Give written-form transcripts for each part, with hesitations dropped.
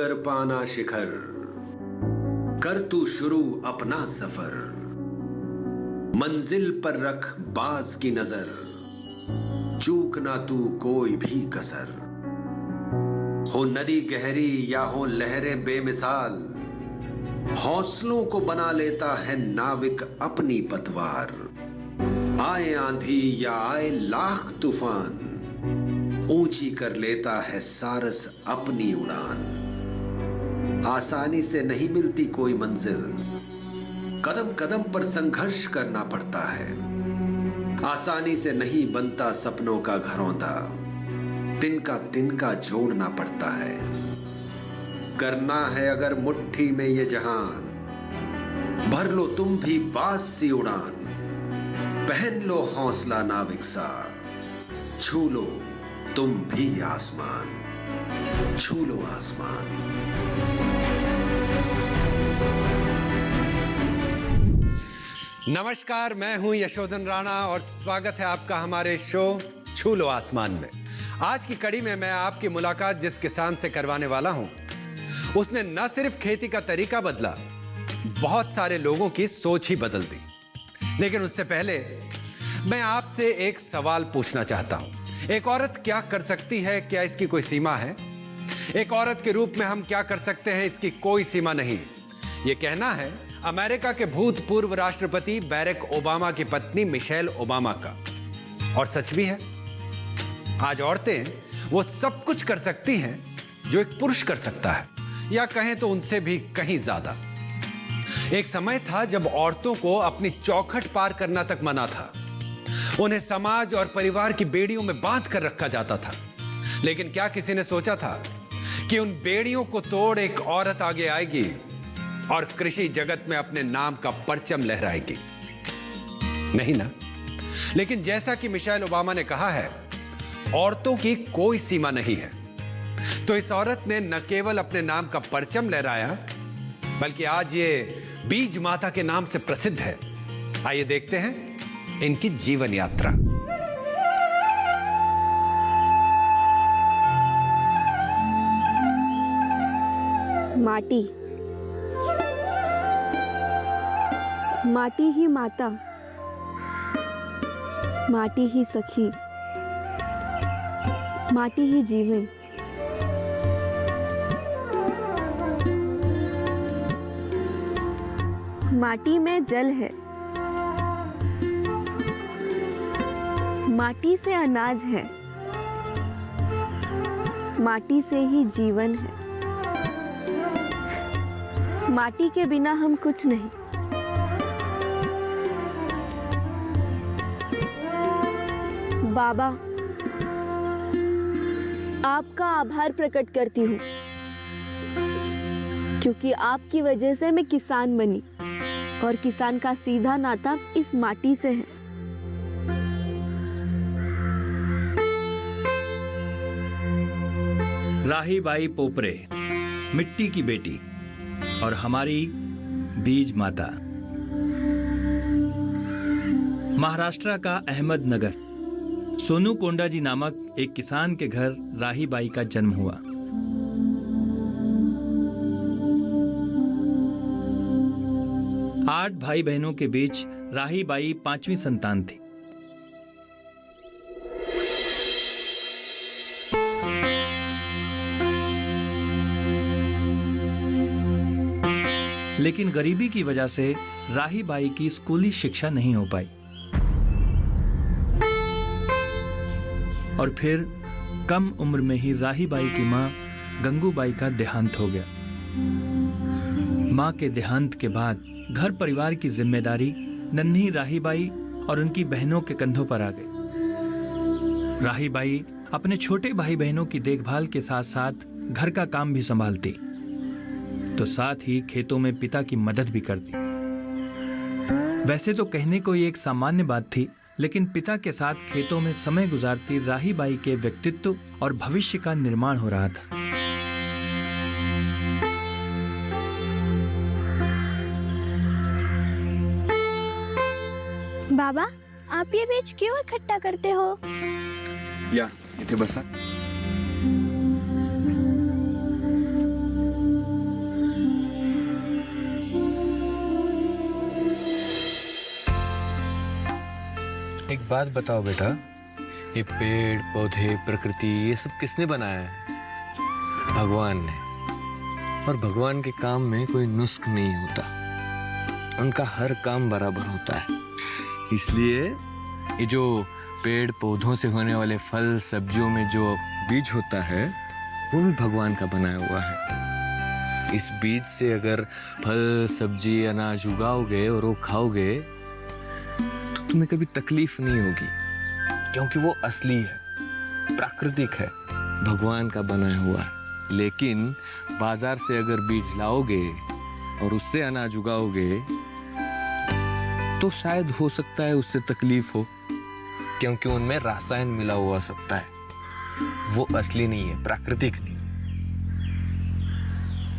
अगर पाना शिखर, कर तू शुरू अपना सफर, मंजिल पर रख बाज की नजर, चूक ना तू कोई भी कसर। हो नदी गहरी या हो लहरें बेमिसाल, हौसलों को बना लेता है नाविक अपनी पतवार। आए आंधी या आए लाख तूफान, ऊंची कर लेता है सारस अपनी उड़ान। आसानी से नहीं मिलती कोई मंजिल, कदम कदम पर संघर्ष करना पड़ता है। आसानी से नहीं बनता सपनों का घरौंदा, तिनका तिनका जोड़ना पड़ता है। करना है अगर मुट्ठी में ये जहान, भर लो तुम भी बाज सी उड़ान। पहन लो हौसला नाविक सा, छू लो तुम भी आसमान, छू लो आसमान। नमस्कार, मैं हूं यशोधन राणा और स्वागत है आपका हमारे शो छू लो आसमान में। आज की कड़ी में मैं आपकी मुलाकात जिस किसान से करवाने वाला हूं, उसने न सिर्फ खेती का तरीका बदला, बहुत सारे लोगों की सोच ही बदल दी। लेकिन उससे पहले मैं आपसे एक सवाल पूछना चाहता हूं। एक औरत क्या कर सकती है, क्या इसकी कोई सीमा है? एक औरत के रूप में हम क्या कर सकते हैं, इसकी कोई सीमा नहीं। यह कहना है अमेरिका के भूतपूर्व राष्ट्रपति बैरक ओबामा की पत्नी मिशेल ओबामा का, और सच भी है। आज औरतें वो सब कुछ कर सकती हैं जो एक पुरुष कर सकता है, या कहें तो उनसे भी कहीं ज्यादा। एक समय था जब औरतों को अपनी चौखट पार करना तक मना था। उन्हें समाज और परिवार की बेड़ियों में बांध कर रखा जाता था। लेकिन क्या किसी ने सोचा था कि उन बेड़ियों को तोड़ एक औरत आगे आएगी और कृषि जगत में अपने नाम का परचम लहराएगी? नहीं ना। लेकिन जैसा कि मिशेल ओबामा ने कहा है, औरतों की कोई सीमा नहीं है। तो इस औरत ने न केवल अपने नाम का परचम लहराया, बल्कि आज ये बीज माता के नाम से प्रसिद्ध है। आइए देखते हैं इनकी जीवन यात्रा। माटी, माटी ही माता, माटी ही सखी, माटी ही जीवन। माटी में जल है, माटी से अनाज है, माटी से ही जीवन है। माटी के बिना हम कुछ नहीं। बाबा, आपका आभार प्रकट करती हूँ, क्योंकि आपकी वजह से मैं किसान बनी, और किसान का सीधा नाता इस माटी से है। राही बाई पोपरे, मिट्टी की बेटी और हमारी बीज माता। महाराष्ट्र का अहमदनगर, सोनू कोंडा जी नामक एक किसान के घर राही बाई का जन्म हुआ। आठ भाई बहनों के बीच राही बाई 5वीं संतान थी। लेकिन गरीबी की वजह से राही बाई की स्कूली शिक्षा नहीं हो पाई, और फिर कम उम्र में ही राही बाई की मां गंगूबाई का देहांत हो गया। मां के देहांत के बाद घर परिवार की जिम्मेदारी नन्ही राही बाई और उनकी बहनों के कंधों पर आ गई। राही बाई अपने छोटे भाई बहनों की देखभाल के साथ साथ घर का काम भी संभालती, तो साथ ही खेतों में पिता की मदद भी करती। वैसे तो कहने को ये एक सामान्य बात थी, लेकिन पिता के साथ खेतों में समय गुजारती राही बाई के व्यक्तित्व और भविष्य का निर्माण हो रहा था। बाबा, आप ये बीज क्यों इकट्ठा करते हो? या इथे बसा। एक बात बताओ बेटा, ये पेड़ पौधे प्रकृति ये सब किसने बनाया है? भगवान ने। और भगवान के काम में कोई नुस्ख नहीं होता, उनका हर काम बराबर होता है। इसलिए ये जो पेड़ पौधों से होने वाले फल सब्जियों में जो बीज होता है वो भी भगवान का बनाया हुआ है। इस बीज से अगर फल सब्जी अनाज उगाओगे और वो खाओगे तो तुम्हें कभी तकलीफ नहीं होगी, क्योंकि वो असली है, प्राकृतिक है, भगवान का बनाया हुआ है। लेकिन बाजार से अगर बीज लाओगे और उससे अनाज उगाओगे तो शायद हो सकता है उससे तकलीफ हो, क्योंकि उनमें रसायन मिला हुआ सकता है, वो असली नहीं है, प्राकृतिक नहीं।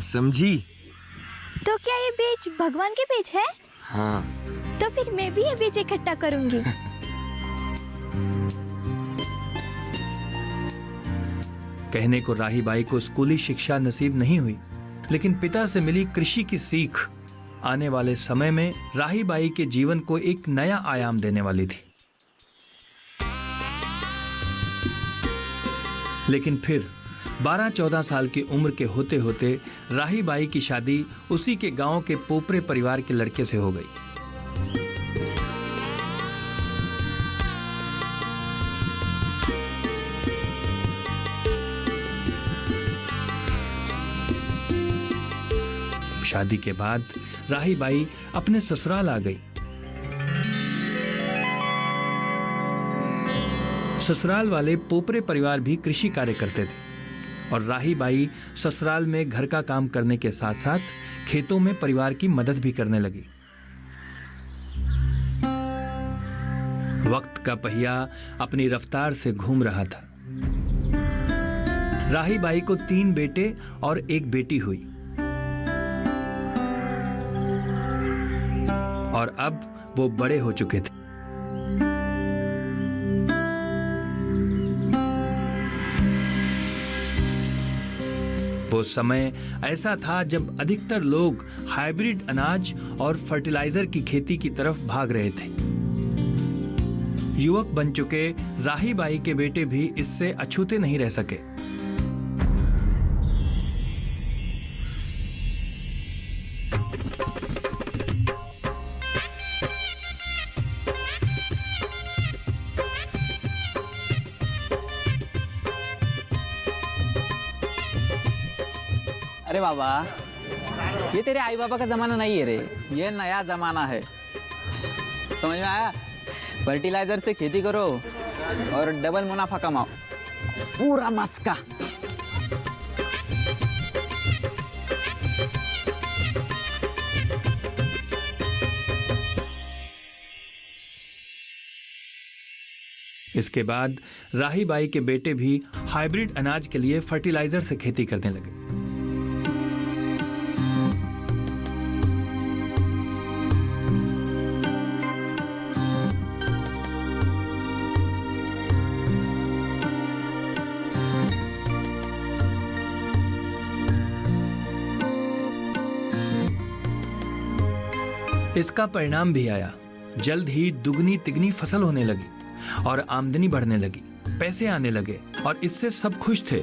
समझी? तो क्या ये बीज भगवान के बीज है? हाँ। तो फिर मैं भी ये बीज इकट्ठा करूंगी। कहने को राही बाई को स्कूली शिक्षा नसीब नहीं हुई, लेकिन पिता से मिली कृषि की सीख आने वाले समय में राही बाई के जीवन को एक नया आयाम देने वाली थी। लेकिन फिर 12-14 साल की उम्र के होते होते राही बाई की शादी उसी के गांव के पोपरे परिवार के लड़के से हो गई। शादी के बाद राही बाई अपने ससुराल आ गई। ससुराल वाले पोपरे परिवार भी कृषि कार्य करते थे और राही बाई ससुराल में घर का काम करने के साथ साथ खेतों में परिवार की मदद भी करने लगी। वक्त का पहिया अपनी रफ्तार से घूम रहा था। राही बाई को 3 बेटे और 1 बेटी हुई और अब वो बड़े हो चुके थे। वो समय ऐसा था जब अधिकतर लोग हाइब्रिड अनाज और फर्टिलाइजर की खेती की तरफ भाग रहे थे। युवक बन चुके राही बाई के बेटे भी इससे अछूते नहीं रह सके। अरे बाबा, ये तेरे आई बाबा का जमाना नहीं है रे, ये नया जमाना है। समझ में आया? फर्टिलाइजर से खेती करो और डबल मुनाफा कमाओ, पूरा मस्का। इसके बाद राही बाई के बेटे भी हाइब्रिड अनाज के लिए फर्टिलाइजर से खेती करने लगे। इसका परिणाम भी आया। जल्द ही दुगनी तिगनी फसल होने लगी और आमदनी बढ़ने लगी, पैसे आने लगे और इससे सब खुश थे।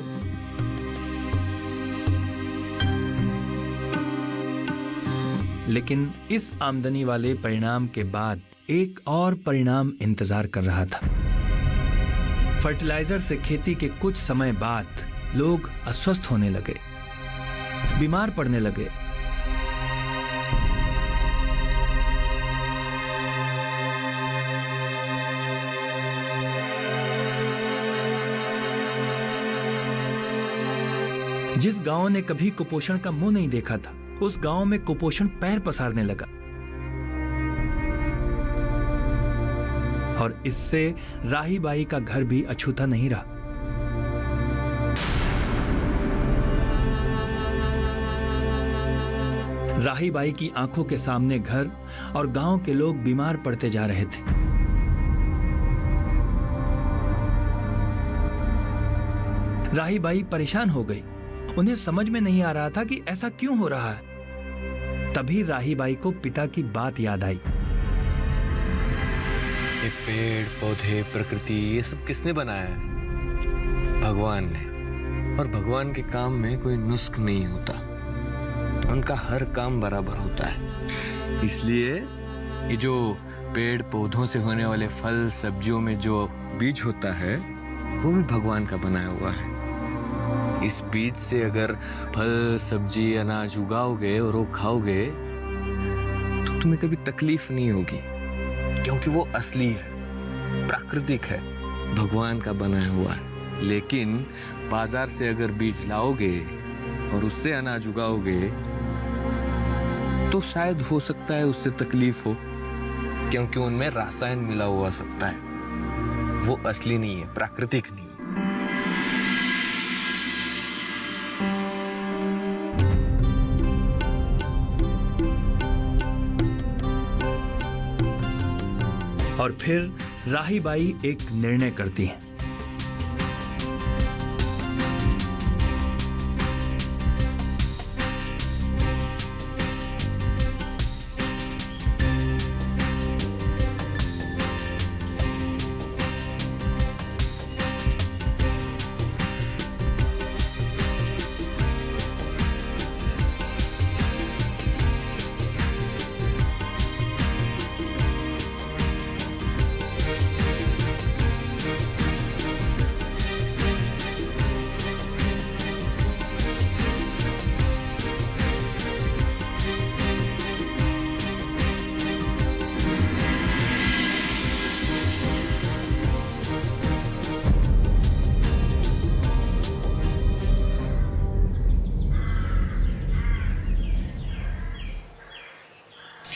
लेकिन इस आमदनी वाले परिणाम के बाद एक और परिणाम इंतजार कर रहा था। फर्टिलाइजर से खेती के कुछ समय बाद लोग अस्वस्थ होने लगे, बीमार पड़ने लगे। जिस गांव ने कभी कुपोषण का मुंह नहीं देखा था, उस गांव में कुपोषण पैर पसारने लगा और इससे राही बाई का घर भी अछूता नहीं रहा। राही बाई की आंखों के सामने घर और गांव के लोग बीमार पड़ते जा रहे थे। राही बाई परेशान हो गई। उन्हें समझ में नहीं आ रहा था कि ऐसा क्यों हो रहा है। तभी राही बाई को पिता की बात याद आई। ये पेड़ पौधे प्रकृति ये सब किसने बनाया है? भगवान ने। और भगवान के काम में कोई नुस्ख नहीं होता, उनका हर काम बराबर होता है। इसलिए ये जो पेड़ पौधों से होने वाले फल सब्जियों में जो बीज होता है वो भी भगवान का बनाया हुआ है। इस बीज से अगर फल सब्जी अनाज उगाओगे और वो खाओगे तो तुम्हें कभी तकलीफ नहीं होगी, क्योंकि वो असली है, प्राकृतिक है, भगवान का बनाया हुआ है। लेकिन बाजार से अगर बीज लाओगे और उससे अनाज उगाओगे तो शायद हो सकता है उससे तकलीफ हो, क्योंकि उनमें रसायन मिला हुआ सकता है, वो असली नहीं है, प्राकृतिक नहीं है। और फिर राही बाई एक निर्णय करती हैं।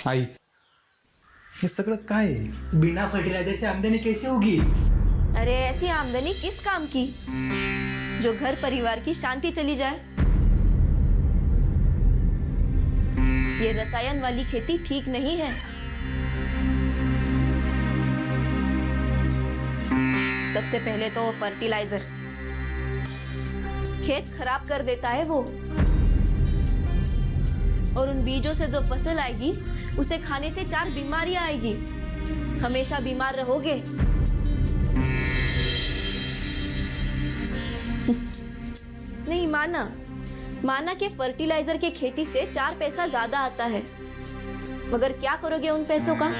आई, हे सगळं काय आहे? बिना फर्टिलाइजर से आमदनी कैसे होगी? अरे ऐसी आमदनी किस काम की जो घर परिवार की शांति चली जाए। ये रसायन वाली खेती ठीक नहीं है। सबसे पहले तो फर्टिलाइजर खेत खराब कर देता है वो, और उन बीजों से जो फसल आएगी उसे खाने से 4 बीमारियां आएगी। हमेशा बीमार रहोगे। नहीं माना कि फर्टिलाइजर के खेती से 4 पैसा ज्यादा आता है, मगर क्या करोगे उन पैसों का?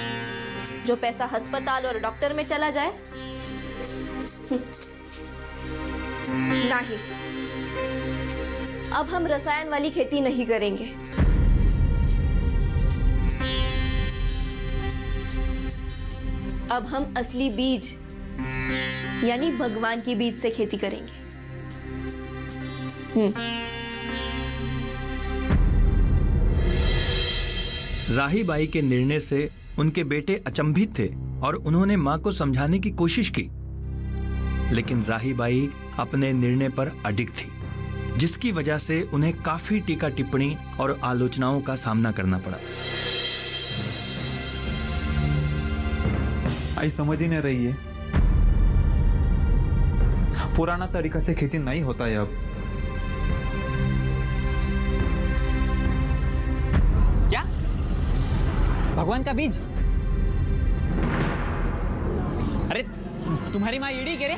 जो पैसा अस्पताल और डॉक्टर में चला जाए? नहीं, अब हम रसायन वाली खेती नहीं करेंगे। अब हम असली बीज यानी भगवान की बीज से खेती करेंगे। राही बाई के निर्णय से उनके बेटे अचंभित थे और उन्होंने मां को समझाने की कोशिश की, लेकिन राही बाई अपने निर्णय पर अडिग थी, जिसकी वजह से उन्हें काफी टीका टिप्पणी और आलोचनाओं का सामना करना पड़ा। आई समझ ही नहीं रही है, पुराना तरीका से खेती नहीं होता है अब। क्या? भगवान का बीज? अरे तुम्हारी माँ ईडी कह रहे?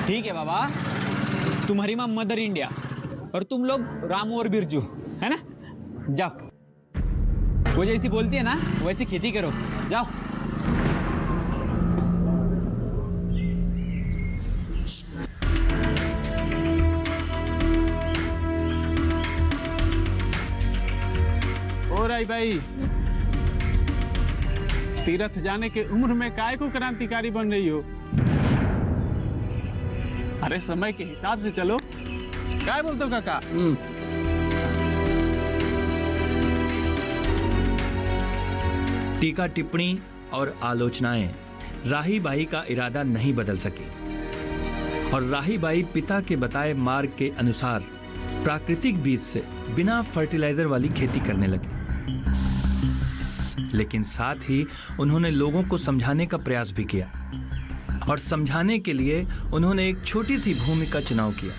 ठीक है बाबा, तुम्हारी माँ मदर इंडिया और तुम लोग रामू और बिरजू, है ना? जाओ, वो जैसी बोलती है ना वैसी खेती करो, जाओ। और आई भाई, तीर्थ जाने के उम्र में काय को क्रांतिकारी बन रही हो? अरे समय के हिसाब से चलो। काय बोलते हो काका? टीका टिप्पणी और आलोचनाएं राही बाई का इरादा नहीं बदल सकी और राही बाई पिता के बताए मार्ग के अनुसार प्राकृतिक बीज से बिना फर्टिलाइजर वाली खेती करने लगे। लेकिन साथ ही उन्होंने लोगों को समझाने का प्रयास भी किया और समझाने के लिए उन्होंने एक छोटी सी भूमि का चुनाव किया।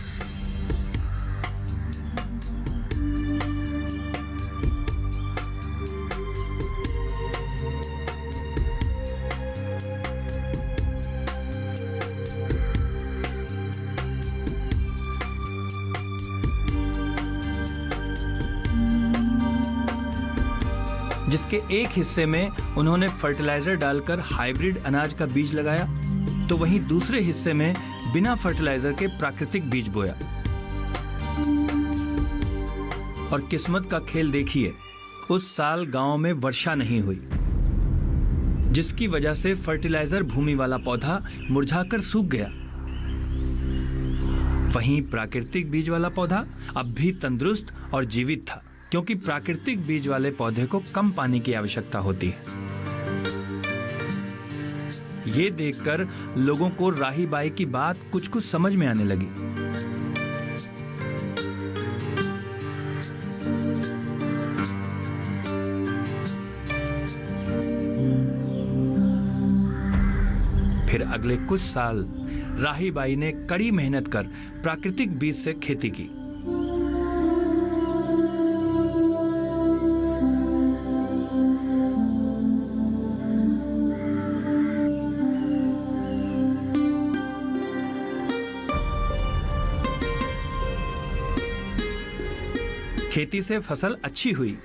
के एक हिस्से में उन्होंने फर्टिलाइजर डालकर हाइब्रिड अनाज का बीज लगाया, तो वहीं दूसरे हिस्से में बिना फर्टिलाइजर के प्राकृतिक बीज बोया। और किस्मत का खेल देखिए, उस साल गांव में वर्षा नहीं हुई, जिसकी वजह से फर्टिलाइजर भूमि वाला पौधा मुरझाकर सूख गया। वहीं प्राकृतिक बीज वाला पौधा अब भी तंदुरुस्त और जीवित था, क्योंकि प्राकृतिक बीज वाले पौधे को कम पानी की आवश्यकता होती है। ये देखकर लोगों को राही बाई की बात कुछ कुछ समझ में आने लगी। फिर अगले कुछ साल राही बाई ने कड़ी मेहनत कर प्राकृतिक बीज से खेती की। खेती से फसल अच्छी हुई।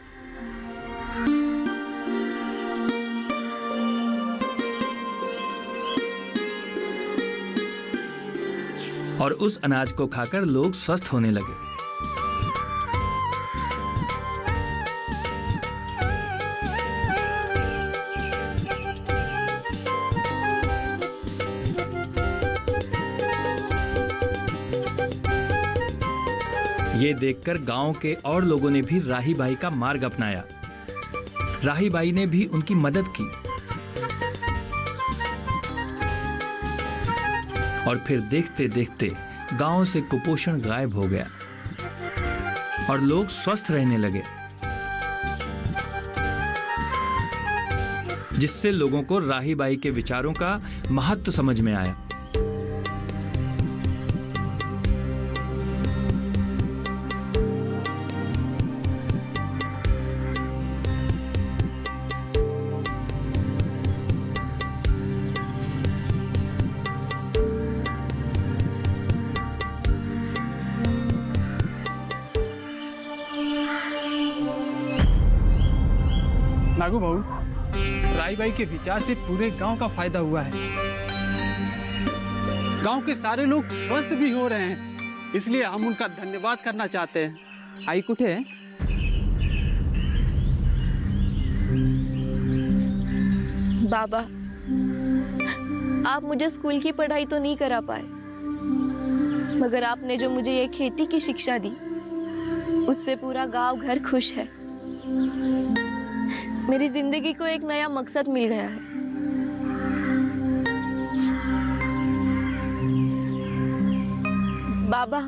और उस अनाज को खाकर लोग स्वस्थ होने लगे। ये देखकर गांव के और लोगों ने भी राही बाई का मार्ग अपनाया। राही बाई ने भी उनकी मदद की। और फिर देखते देखते गांव से कुपोषण गायब हो गया और लोग स्वस्थ रहने लगे, जिससे लोगों को राही बाई के विचारों का महत्व समझ में आया। नागू भाऊ, राही बाई के विचार से पूरे गांव का फायदा हुआ है। गांव के सारे लोग स्वस्थ भी हो रहे हैं, इसलिए हम उनका धन्यवाद करना चाहते हैं। आई कुठे है? बाबा, आप मुझे स्कूल की पढ़ाई तो नहीं करा पाए, मगर आपने जो मुझे ये खेती की शिक्षा दी, उससे पूरा गांव घर खुश है। मेरी जिंदगी को एक नया मकसद मिल गया है। बाबा,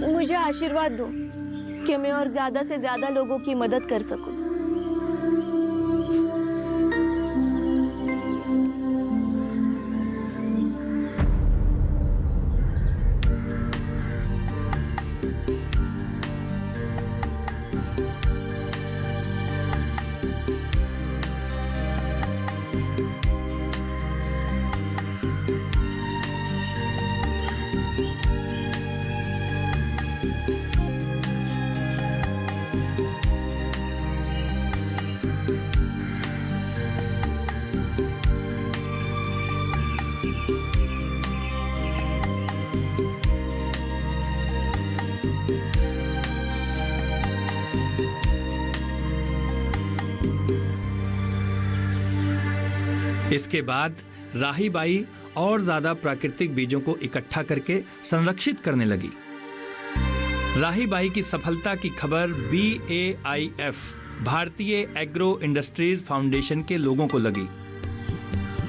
मुझे आशीर्वाद दो कि मैं और ज्यादा से ज्यादा लोगों की मदद कर सकूं। इसके बाद राही बाई और ज्यादा प्राकृतिक बीजों को इकट्ठा करके संरक्षित करने लगी। राही बाई की सफलता की खबर BAIF, भारतीय एग्रो इंडस्ट्रीज फाउंडेशन के लोगों को लगी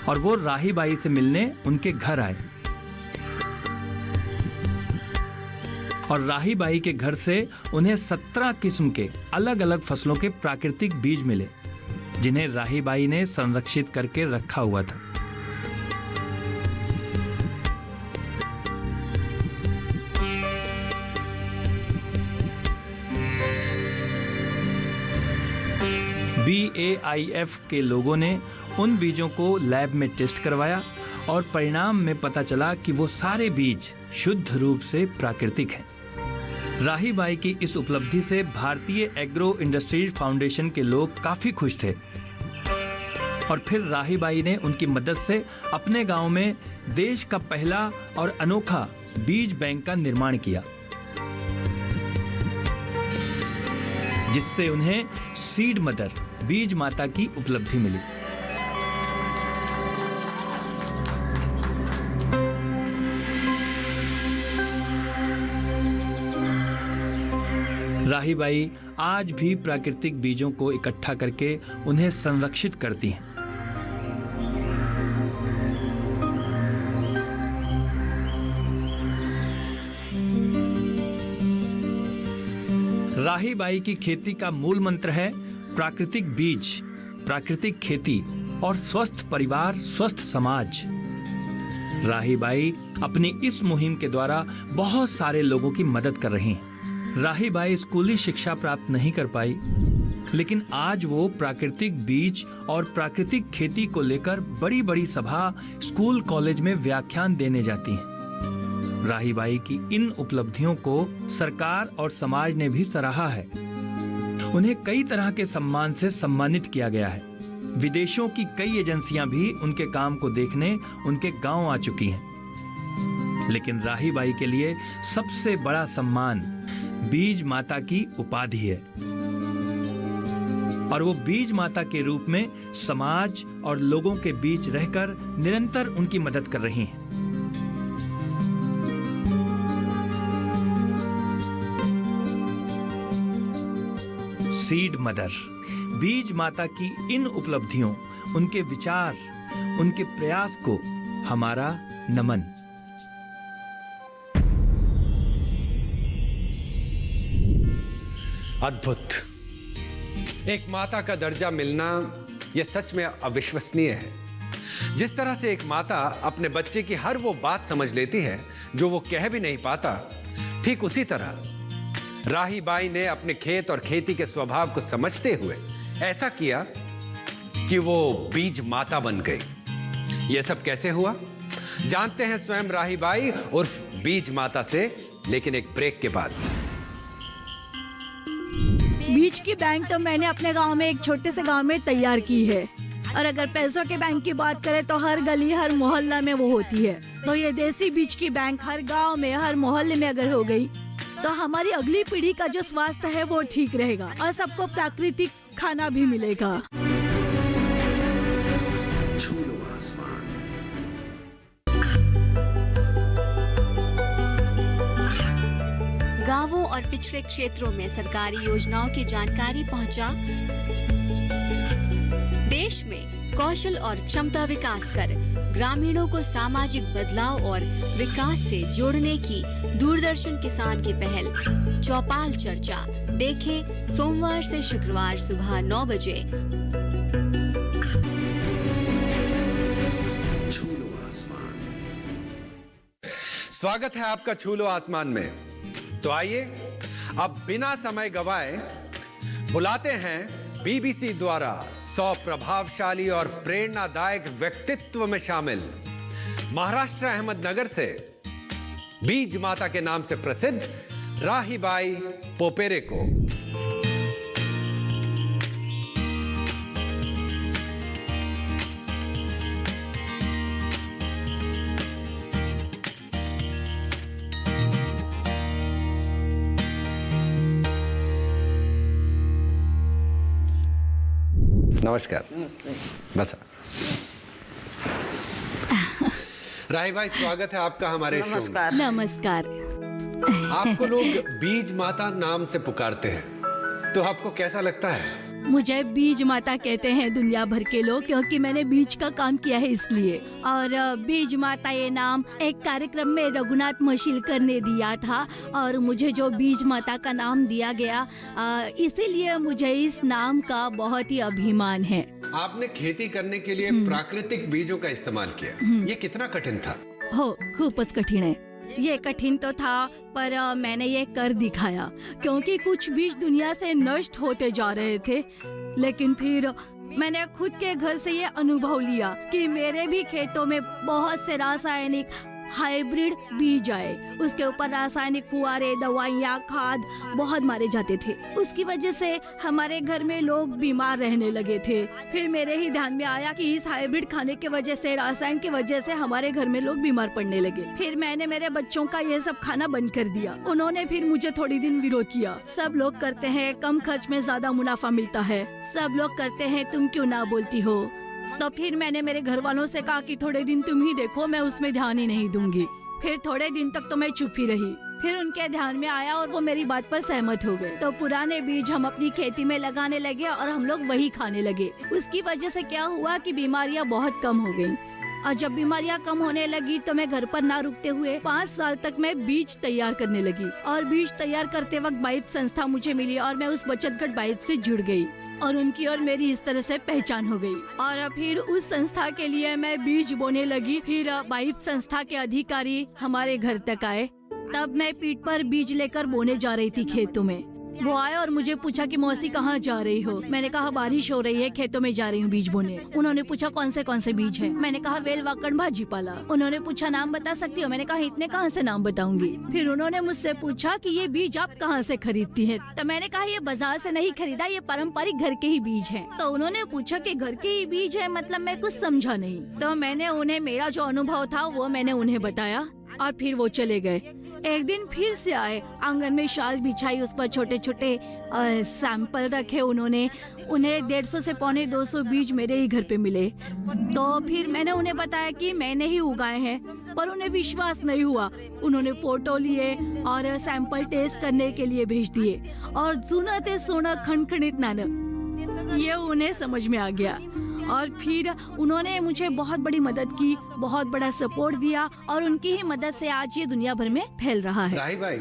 और वो राही बाई से मिलने उनके घर आए। और राही बाई के घर से उन्हें 17 किस्म के अलग अलग फसलों के प्राकृतिक बीज मिले, जिन्हें राही बाई ने संरक्षित करके रखा हुआ था। BAIF के लोगों ने उन बीजों को लैब में टेस्ट करवाया और परिणाम में पता चला कि वो सारे बीज शुद्ध रूप से प्राकृतिक हैं। राही बाई की इस उपलब्धि से भारतीय एग्रो इंडस्ट्रीज फाउंडेशन के लोग काफी खुश थे और फिर राही बाई ने उनकी मदद से अपने गांव में देश का पहला और अनोखा बीज बैंक का निर्माण किया, जिससे उन्हें सीड मदर बीज माता की उपलब्धि मिली। राही बाई आज भी प्राकृतिक बीजों को इकट्ठा करके उन्हें संरक्षित करती हैं। राही बाई की खेती का मूल मंत्र है प्राकृतिक बीज, प्राकृतिक खेती और स्वस्थ परिवार, स्वस्थ समाज। राही बाई अपनी इस मुहिम के द्वारा बहुत सारे लोगों की मदद कर रही हैं। राही बाई स्कूली शिक्षा प्राप्त नहीं कर पाई, लेकिन आज वो प्राकृतिक बीज और प्राकृतिक खेती को लेकर बड़ी बड़ी सभा, स्कूल, कॉलेज में व्याख्यान देने जाती हैं। राही बाई की इन उपलब्धियों को सरकार और समाज ने भी सराहा है। उन्हें कई तरह के सम्मान से सम्मानित किया गया है। विदेशों की कई एजेंसियां भी उनके काम को देखने उनके गांव आ चुकी हैं। लेकिन राही बाई के लिए सबसे बड़ा सम्मान बीज माता की उपाधि है और वो बीज माता के रूप में समाज और लोगों के बीच रहकर निरंतर उनकी मदद कर रही हैं। सीड मदर बीज माता की इन उपलब्धियों, उनके विचार, उनके प्रयास को हमारा नमन। अद्भुत। एक माता का दर्जा मिलना यह सच में अविश्वसनीय है। जिस तरह से एक माता अपने बच्चे की हर वो बात समझ लेती है जो वो कह भी नहीं पाता, ठीक उसी तरह राही बाई ने अपने खेत और खेती के स्वभाव को समझते हुए ऐसा किया कि वो बीज माता बन गई। यह सब कैसे हुआ, जानते हैं स्वयं राही बाई उर्फ बीज माता से, लेकिन एक ब्रेक के बाद। बीज की बैंक तो मैंने अपने गांव में एक छोटे से गांव में तैयार की है, और अगर पैसों के बैंक की बात करें तो हर गली, हर मोहल्ला में वो होती है। तो ये देसी बीज की बैंक हर गांव में, हर मोहल्ले में अगर हो गई तो हमारी अगली पीढ़ी का जो स्वास्थ्य है वो ठीक रहेगा और सबको प्राकृतिक खाना भी मिलेगा। छू लो आसमान। गांवों और पिछड़े क्षेत्रों में सरकारी योजनाओं की जानकारी पहुंचा। देश में कौशल और क्षमता विकास कर ग्रामीणों को सामाजिक बदलाव और विकास से जोड़ने की दूरदर्शन किसान की पहल चौपाल चर्चा देखें सोमवार से शुक्रवार सुबह 9 बजे। छू लो आसमान। स्वागत है आपका छू लो आसमान में। तो आइए अब बिना समय गवाए बुलाते हैं बीबीसी द्वारा 100 प्रभावशाली और प्रेरणादायक व्यक्तित्व में शामिल महाराष्ट्र अहमदनगर से बीज माता के नाम से प्रसिद्ध राही बाई पोपेरे को। नमस्कार। बस राही बाई, स्वागत है आपका हमारे शो में। नमस्कार। आपको लोग बीज माता नाम से पुकारते हैं, तो आपको कैसा लगता है? मुझे बीज माता कहते हैं दुनिया भर के लोग, क्योंकि मैंने बीज का काम किया है इसलिए। और बीज माता ये नाम एक कार्यक्रम में रघुनाथ मशीलकर ने दिया था और मुझे जो बीज माता का नाम दिया गया, इसीलिए मुझे इस नाम का बहुत ही अभिमान है। आपने खेती करने के लिए प्राकृतिक बीजों का इस्तेमाल किया, ये कितना कठिन था? हो, खूबच कठिन है। ये कठिन तो था, पर मैंने ये कर दिखाया, क्योंकि कुछ बीज दुनिया से नष्ट होते जा रहे थे। लेकिन फिर मैंने खुद के घर से ये अनुभव लिया कि मेरे भी खेतों में बहुत से रासायनिक हाइब्रिड बीज आए। उसके ऊपर रासायनिक फुहारे, दवाइयाँ, खाद बहुत मारे जाते थे। उसकी वजह से हमारे घर में लोग बीमार रहने लगे थे। फिर मेरे ही ध्यान में आया कि इस हाइब्रिड खाने की वजह से, रसायन की वजह से हमारे घर में लोग बीमार पड़ने लगे। फिर मैंने मेरे बच्चों का ये सब खाना बंद कर दिया। उन्होंने फिर मुझे थोड़ी दिन विरोध किया। सब लोग करते हैं, कम खर्च में ज्यादा मुनाफा मिलता है, सब लोग करते हैं, तुम क्यों ना बोलती हो। तो फिर मैंने मेरे घर वालों से कहा कि थोड़े दिन तुम ही देखो, मैं उसमें ध्यान ही नहीं दूंगी। फिर थोड़े दिन तक तो मैं चुप ही रही। फिर उनके ध्यान में आया और वो मेरी बात पर सहमत हो गए। तो पुराने बीज हम अपनी खेती में लगाने लगे और हम लोग वही खाने लगे। उसकी वजह से क्या हुआ कि बीमारियां बहुत कम हो गईं। और जब बीमारियां कम होने लगी तो मैं घर पर ना रुकते हुए 5 साल तक मैं बीज तैयार करने लगी। और बीज तैयार करते वक्त बाइफ संस्था मुझे मिली और मैं उस बचत गट बाइफ से जुड़ गई और उनकी और मेरी इस तरह से पहचान हो गई। और फिर उस संस्था के लिए मैं बीज बोने लगी। फिर बाइफ संस्था के अधिकारी हमारे घर तक आए। तब मैं पीठ पर बीज लेकर बोने जा रही थी खेतों में। वो आए और मुझे पूछा कि मौसी कहाँ जा रही हो। मैंने कहा बारिश हो रही है, खेतों में जा रही हूँ बीज बोने। उन्होंने पूछा कौन से बीज है। मैंने कहा वेल, वाकड़, भाजी पाला। उन्होंने पूछा नाम बता सकती हो। मैंने कहा इतने कहाँ से नाम बताऊंगी। फिर उन्होंने मुझसे पूछा कि ये बीज आप कहाँ से खरीदती हैं। तो मैंने कहा ये बाजार से नहीं खरीदा, ये पारंपरिक घर के ही बीज हैं। तो उन्होंने पूछा कि घर के ही बीज है, मतलब मैं कुछ समझा नहीं। तो मैंने उन्हें मेरा जो अनुभव था वो मैंने उन्हें बताया और फिर वो चले गए। एक दिन फिर से आए, आंगन में शाल बिछाई, उस पर छोटे छोटे सैंपल रखे उन्होंने। उन्हें 150 से 250 बीज मेरे ही घर पे मिले। तो फिर मैंने उन्हें बताया कि मैंने ही उगाए हैं, पर उन्हें विश्वास नहीं हुआ। उन्होंने फोटो लिए और सैंपल टेस्ट करने के लिए भेज दिए और सुनते सुना खनखनित नाना, ये उन्हें समझ में आ गया। और फिर उन्होंने मुझे बहुत बड़ी मदद की, बहुत बड़ा सपोर्ट दिया और उनकी ही मदद से आज ये दुनिया भर में फैल रहा है। राही भाई,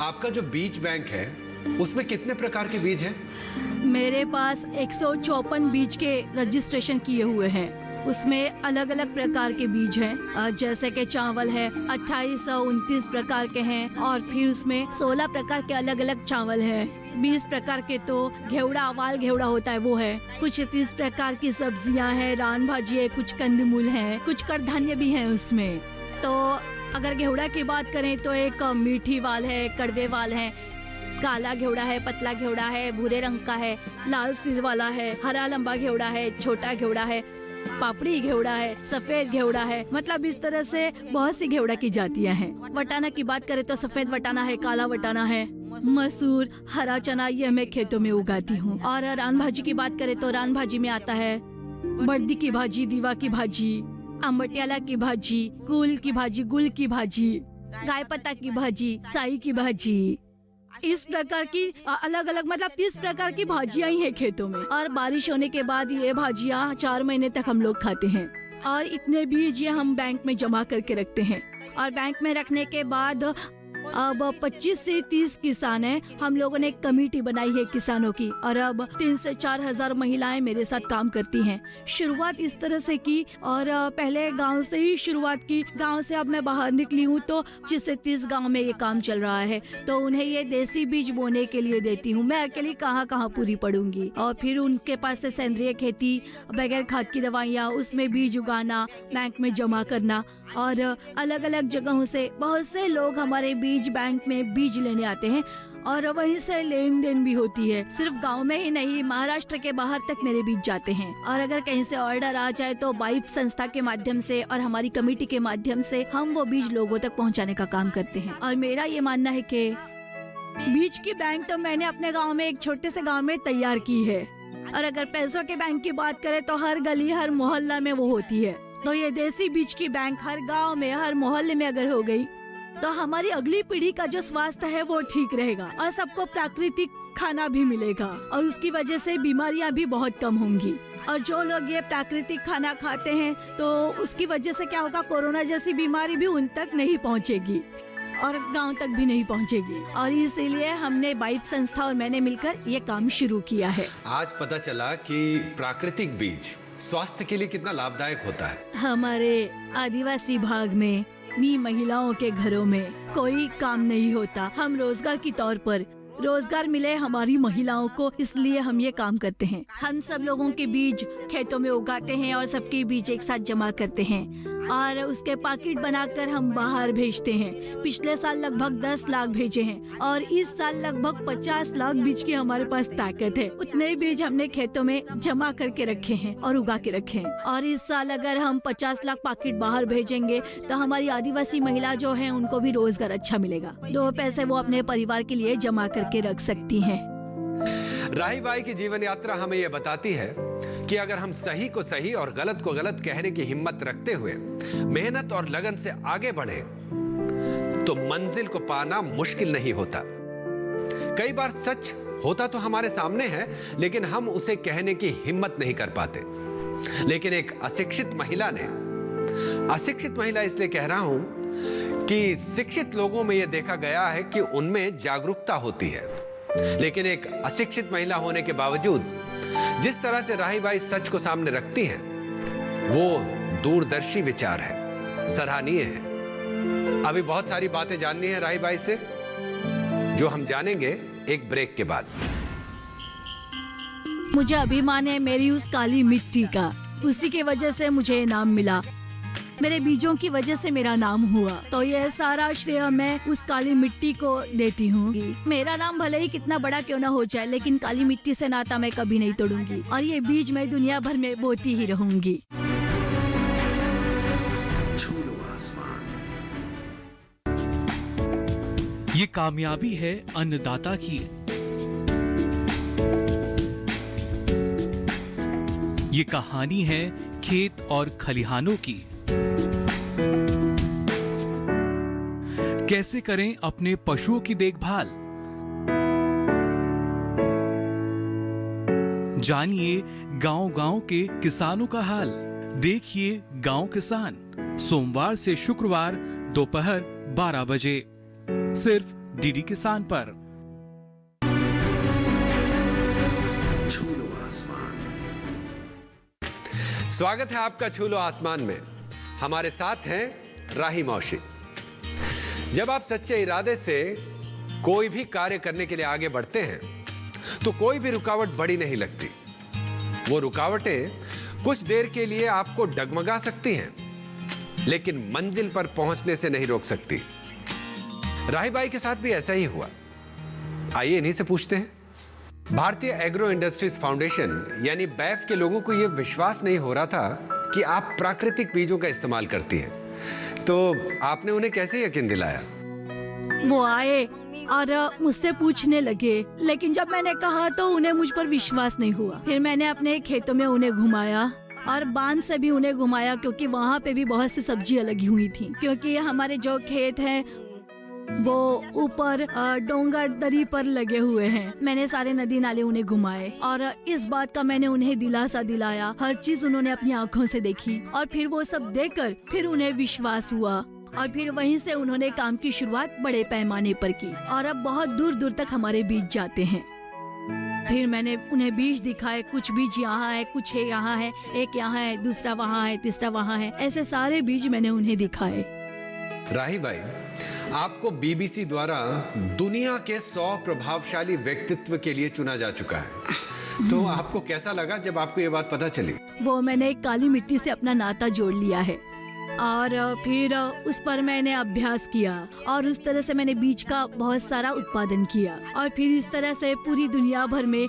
आपका जो बीज बैंक है उसमें कितने प्रकार के बीज हैं? मेरे पास 154 बीज के रजिस्ट्रेशन किए हुए हैं। उसमें अलग अलग प्रकार के बीज हैं, जैसे कि चावल है 2829 प्रकार के हैं। और फिर उसमें 16 प्रकार के अलग अलग चावल है। 20 प्रकार के तो घेवड़ा, वाल घेवड़ा होता है वो है। कुछ 30 प्रकार की सब्जियां हैं, रान भाजी है, कुछ कंदमूल है, कुछ कडधान्य भी है उसमें। तो अगर घेवड़ा की बात करें तो एक मीठी वाल है, कड़वे वाल है, काला घेवड़ा है, पतला घेवड़ा है, भूरे रंग का है, लाल सिर वाला है, हरा लंबा घेवड़ा है, छोटा घेवड़ा है, पापड़ी घेवड़ा है, सफेद घेवड़ा है। मतलब इस तरह से बहुत सी घेवड़ा की जातियां हैं। वटाना की बात करें तो सफेद वटाना है, काला वटाना है, मसूर, हरा चना, ये मैं खेतों में उगाती हूँ। और रान भाजी की बात करें तो रान भाजी में आता है बर्दी की भाजी, दीवा की भाजी, अम्बटियाला की भाजी, कुल की भाजी, गुल की भाजी, गाय पत्ता की भाजी, साई की भाजी। इस प्रकार की अलग अलग मतलब 30 प्रकार की भाजियां ही है खेतों में। और बारिश होने के बाद ये भाजियां 4 महीने तक हम लोग खाते हैं। और इतने बीज ये हम बैंक में जमा करके रखते हैं। और बैंक में रखने के बाद अब 25 से 30 किसान हैं। हम लोगों ने एक कमेटी बनाई है किसानों की और अब 3 से 4 हजार महिलाएं मेरे साथ काम करती हैं। शुरुआत इस तरह से की और पहले गांव से ही शुरुआत की। गांव से अब मैं बाहर निकली हूँ तो 25 से 30 गांव में ये काम चल रहा है। तो उन्हें ये देसी बीज बोने के लिए देती हूँ। मैं अकेली कहाँ पूरी पड़ूंगी। और फिर उनके पास से सेंद्रीय खेती, बगैर खाद की दवाइयाँ, उसमें बीज उगाना, बैंक में जमा करना। और अलग अलग जगहों से बहुत से लोग हमारे बीज बैंक में बीज लेने आते हैं और वहीं से लेन देन भी होती है। सिर्फ गांव में ही नहीं, महाराष्ट्र के बाहर तक मेरे बीज जाते हैं। और अगर कहीं से ऑर्डर आ जाए तो बाइफ संस्था के माध्यम से और हमारी कमेटी के माध्यम से हम वो बीज लोगों तक पहुंचाने का काम करते हैं। और मेरा ये मानना है कि बीज की बैंक तो मैंने अपने गाँव में, एक छोटे से गाँव में तैयार की है। और अगर पैसों के बैंक की बात करें तो हर गली, हर मोहल्ला में वो होती है। तो ये देसी बीज की बैंक हर गांव में, हर मोहल्ले में अगर हो गई तो हमारी अगली पीढ़ी का जो स्वास्थ्य है वो ठीक रहेगा और सबको प्राकृतिक खाना भी मिलेगा और उसकी वजह से बीमारियां भी बहुत कम होंगी। और जो लोग ये प्राकृतिक खाना खाते हैं तो उसकी वजह से क्या होगा, कोरोना जैसी बीमारी भी उन तक नहीं पहुंचेगी और गांव तक भी नहीं पहुंचेगी। और इसीलिए हमने बाइफ संस्था और मैंने मिलकर ये काम शुरू किया है। आज पता चला कि प्राकृतिक बीज स्वास्थ्य के लिए कितना लाभदायक होता है। हमारे आदिवासी भाग में महिलाओं के घरों में कोई काम नहीं होता। हम रोजगार की तौर पर रोजगार मिले हमारी महिलाओं को, इसलिए हम ये काम करते हैं। हम सब लोगों के बीज खेतों में उगाते हैं और सबके बीज एक साथ जमा करते हैं और उसके पैकेट बनाकर हम बाहर भेजते हैं। पिछले साल लगभग 10 लाख भेजे हैं और इस साल लगभग 50 लाख बीज की हमारे पास ताकत है। उतने बीज हमने खेतों में जमा करके रखे हैं और उगा के रखे हैं। और इस साल अगर हम 50 लाख पैकेट बाहर भेजेंगे तो हमारी आदिवासी महिला जो है उनको भी रोजगार अच्छा मिलेगा। 2 पैसे वो अपने परिवार के लिए जमा करके रख सकती हैं। राही बाई की जीवन यात्रा हमें यह बताती है कि अगर हम सही को सही और गलत को गलत कहने की हिम्मत रखते हुए मेहनत और लगन से आगे बढ़े तो मंजिल को पाना मुश्किल नहीं होता। कई बार सच होता तो हमारे सामने है, लेकिन हम उसे कहने की हिम्मत नहीं कर पाते। लेकिन एक अशिक्षित महिला ने, अशिक्षित महिला इसलिए कह रहा हूं कि शिक्षित लोगों में यह देखा गया है कि उनमें जागरूकता होती है, लेकिन एक अशिक्षित महिला होने के बावजूद जिस तरह से राही बाई सच को सामने रखती हैं, वो दूरदर्शी विचार है, सराहनीय है। अभी बहुत सारी बातें जाननी है राही बाई से, जो हम जानेंगे एक ब्रेक के बाद। मुझे अभिमान है मेरी उस काली मिट्टी का, उसी की वजह से मुझे इनाम मिला। मेरे बीजों की वजह से मेरा नाम हुआ, तो यह सारा श्रेय मैं उस काली मिट्टी को देती हूँ। मेरा नाम भले ही कितना बड़ा क्यों ना हो जाए, लेकिन काली मिट्टी से नाता मैं कभी नहीं तोड़ूंगी और ये बीज मैं दुनिया भर में बोती ही रहूंगी। छू लो आसमान। ये कामयाबी है अन्नदाता की। ये कहानी है खेत और खलिहानों की। कैसे करें अपने पशुओं की देखभाल, जानिए गांव-गांव के किसानों का हाल। देखिए गांव किसान, सोमवार से शुक्रवार दोपहर 12 बजे, सिर्फ डीडी किसान पर। छू लो आसमान। स्वागत है आपका छू लो आसमान में। हमारे साथ हैं राही मौशी। जब आप सच्चे इरादे से कोई भी कार्य करने के लिए आगे बढ़ते हैं तो कोई भी रुकावट बड़ी नहीं लगती। वो रुकावटें कुछ देर के लिए आपको डगमगा सकती हैं, लेकिन मंजिल पर पहुंचने से नहीं रोक सकती। राही बाई के साथ भी ऐसा ही हुआ। आइए इन्हीं से पूछते हैं। भारतीय एग्रो इंडस्ट्रीज फाउंडेशन यानी बैफ के लोगों को यह विश्वास नहीं हो रहा था कि आप प्राकृतिक बीजों का इस्तेमाल करती हैं, तो आपने उन्हें कैसे यकीन दिलाया? वो आए और मुझसे पूछने लगे, लेकिन जब मैंने कहा तो उन्हें मुझ पर विश्वास नहीं हुआ। फिर मैंने अपने खेतों में उन्हें घुमाया और बांध से भी उन्हें घुमाया, क्योंकि वहाँ पे भी बहुत सी सब्जियां लगी हुई थी। क्योंकि हमारे जो खेत हैं वो ऊपर डोंगर दरी पर लगे हुए हैं। मैंने सारे नदी नाले उन्हें घुमाए और इस बात का मैंने उन्हें दिलासा दिलाया। हर चीज उन्होंने अपनी आंखों से देखी और फिर वो सब देखकर फिर उन्हें विश्वास हुआ और फिर वहीं से उन्होंने काम की शुरुआत बड़े पैमाने पर की और अब बहुत दूर दूर तक हमारे बीज जाते हैं। फिर मैंने उन्हें बीज दिखाए। कुछ बीज यहाँ है, कुछ है यहाँ है, एक यहाँ है, दूसरा वहाँ है, तीसरा वहाँ है। ऐसे सारे बीज मैंने उन्हें दिखाए। राही बाई, आपको बीबीसी द्वारा दुनिया के 100 प्रभावशाली व्यक्तित्व के लिए चुना जा चुका है, तो आपको कैसा लगा जब आपको ये बात पता चली? वो मैंने एक काली मिट्टी से अपना नाता जोड़ लिया है और फिर उस पर मैंने अभ्यास किया और उस तरह से मैंने बीज का बहुत सारा उत्पादन किया और फिर इस तरह से पूरी दुनिया भर में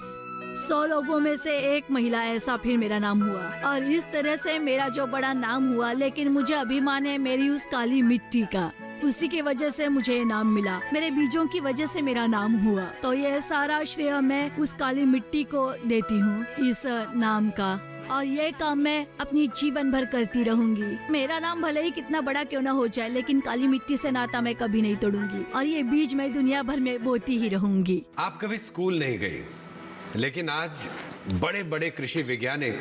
100 लोगों में से एक महिला ऐसा फिर मेरा नाम हुआ और इस तरह से मेरा जो बड़ा नाम हुआ। लेकिन मुझे अभिमान है मेरी उस काली मिट्टी का, उसी की वजह से मुझे इनाम मिला। मेरे बीजों की वजह से मेरा नाम हुआ, तो यह सारा श्रेय मैं उस काली मिट्टी को देती हूँ, इस नाम का। और ये काम मैं अपनी जीवन भर करती रहूंगी। मेरा नाम भले ही कितना बड़ा क्यों ना हो जाए, लेकिन काली मिट्टी से नाता मैं कभी नहीं तोड़ूंगी और ये बीज मैं दुनिया भर में बोती ही रहूंगी। आप कभी स्कूल नहीं गई, लेकिन आज बड़े बड़े कृषि वैज्ञानिक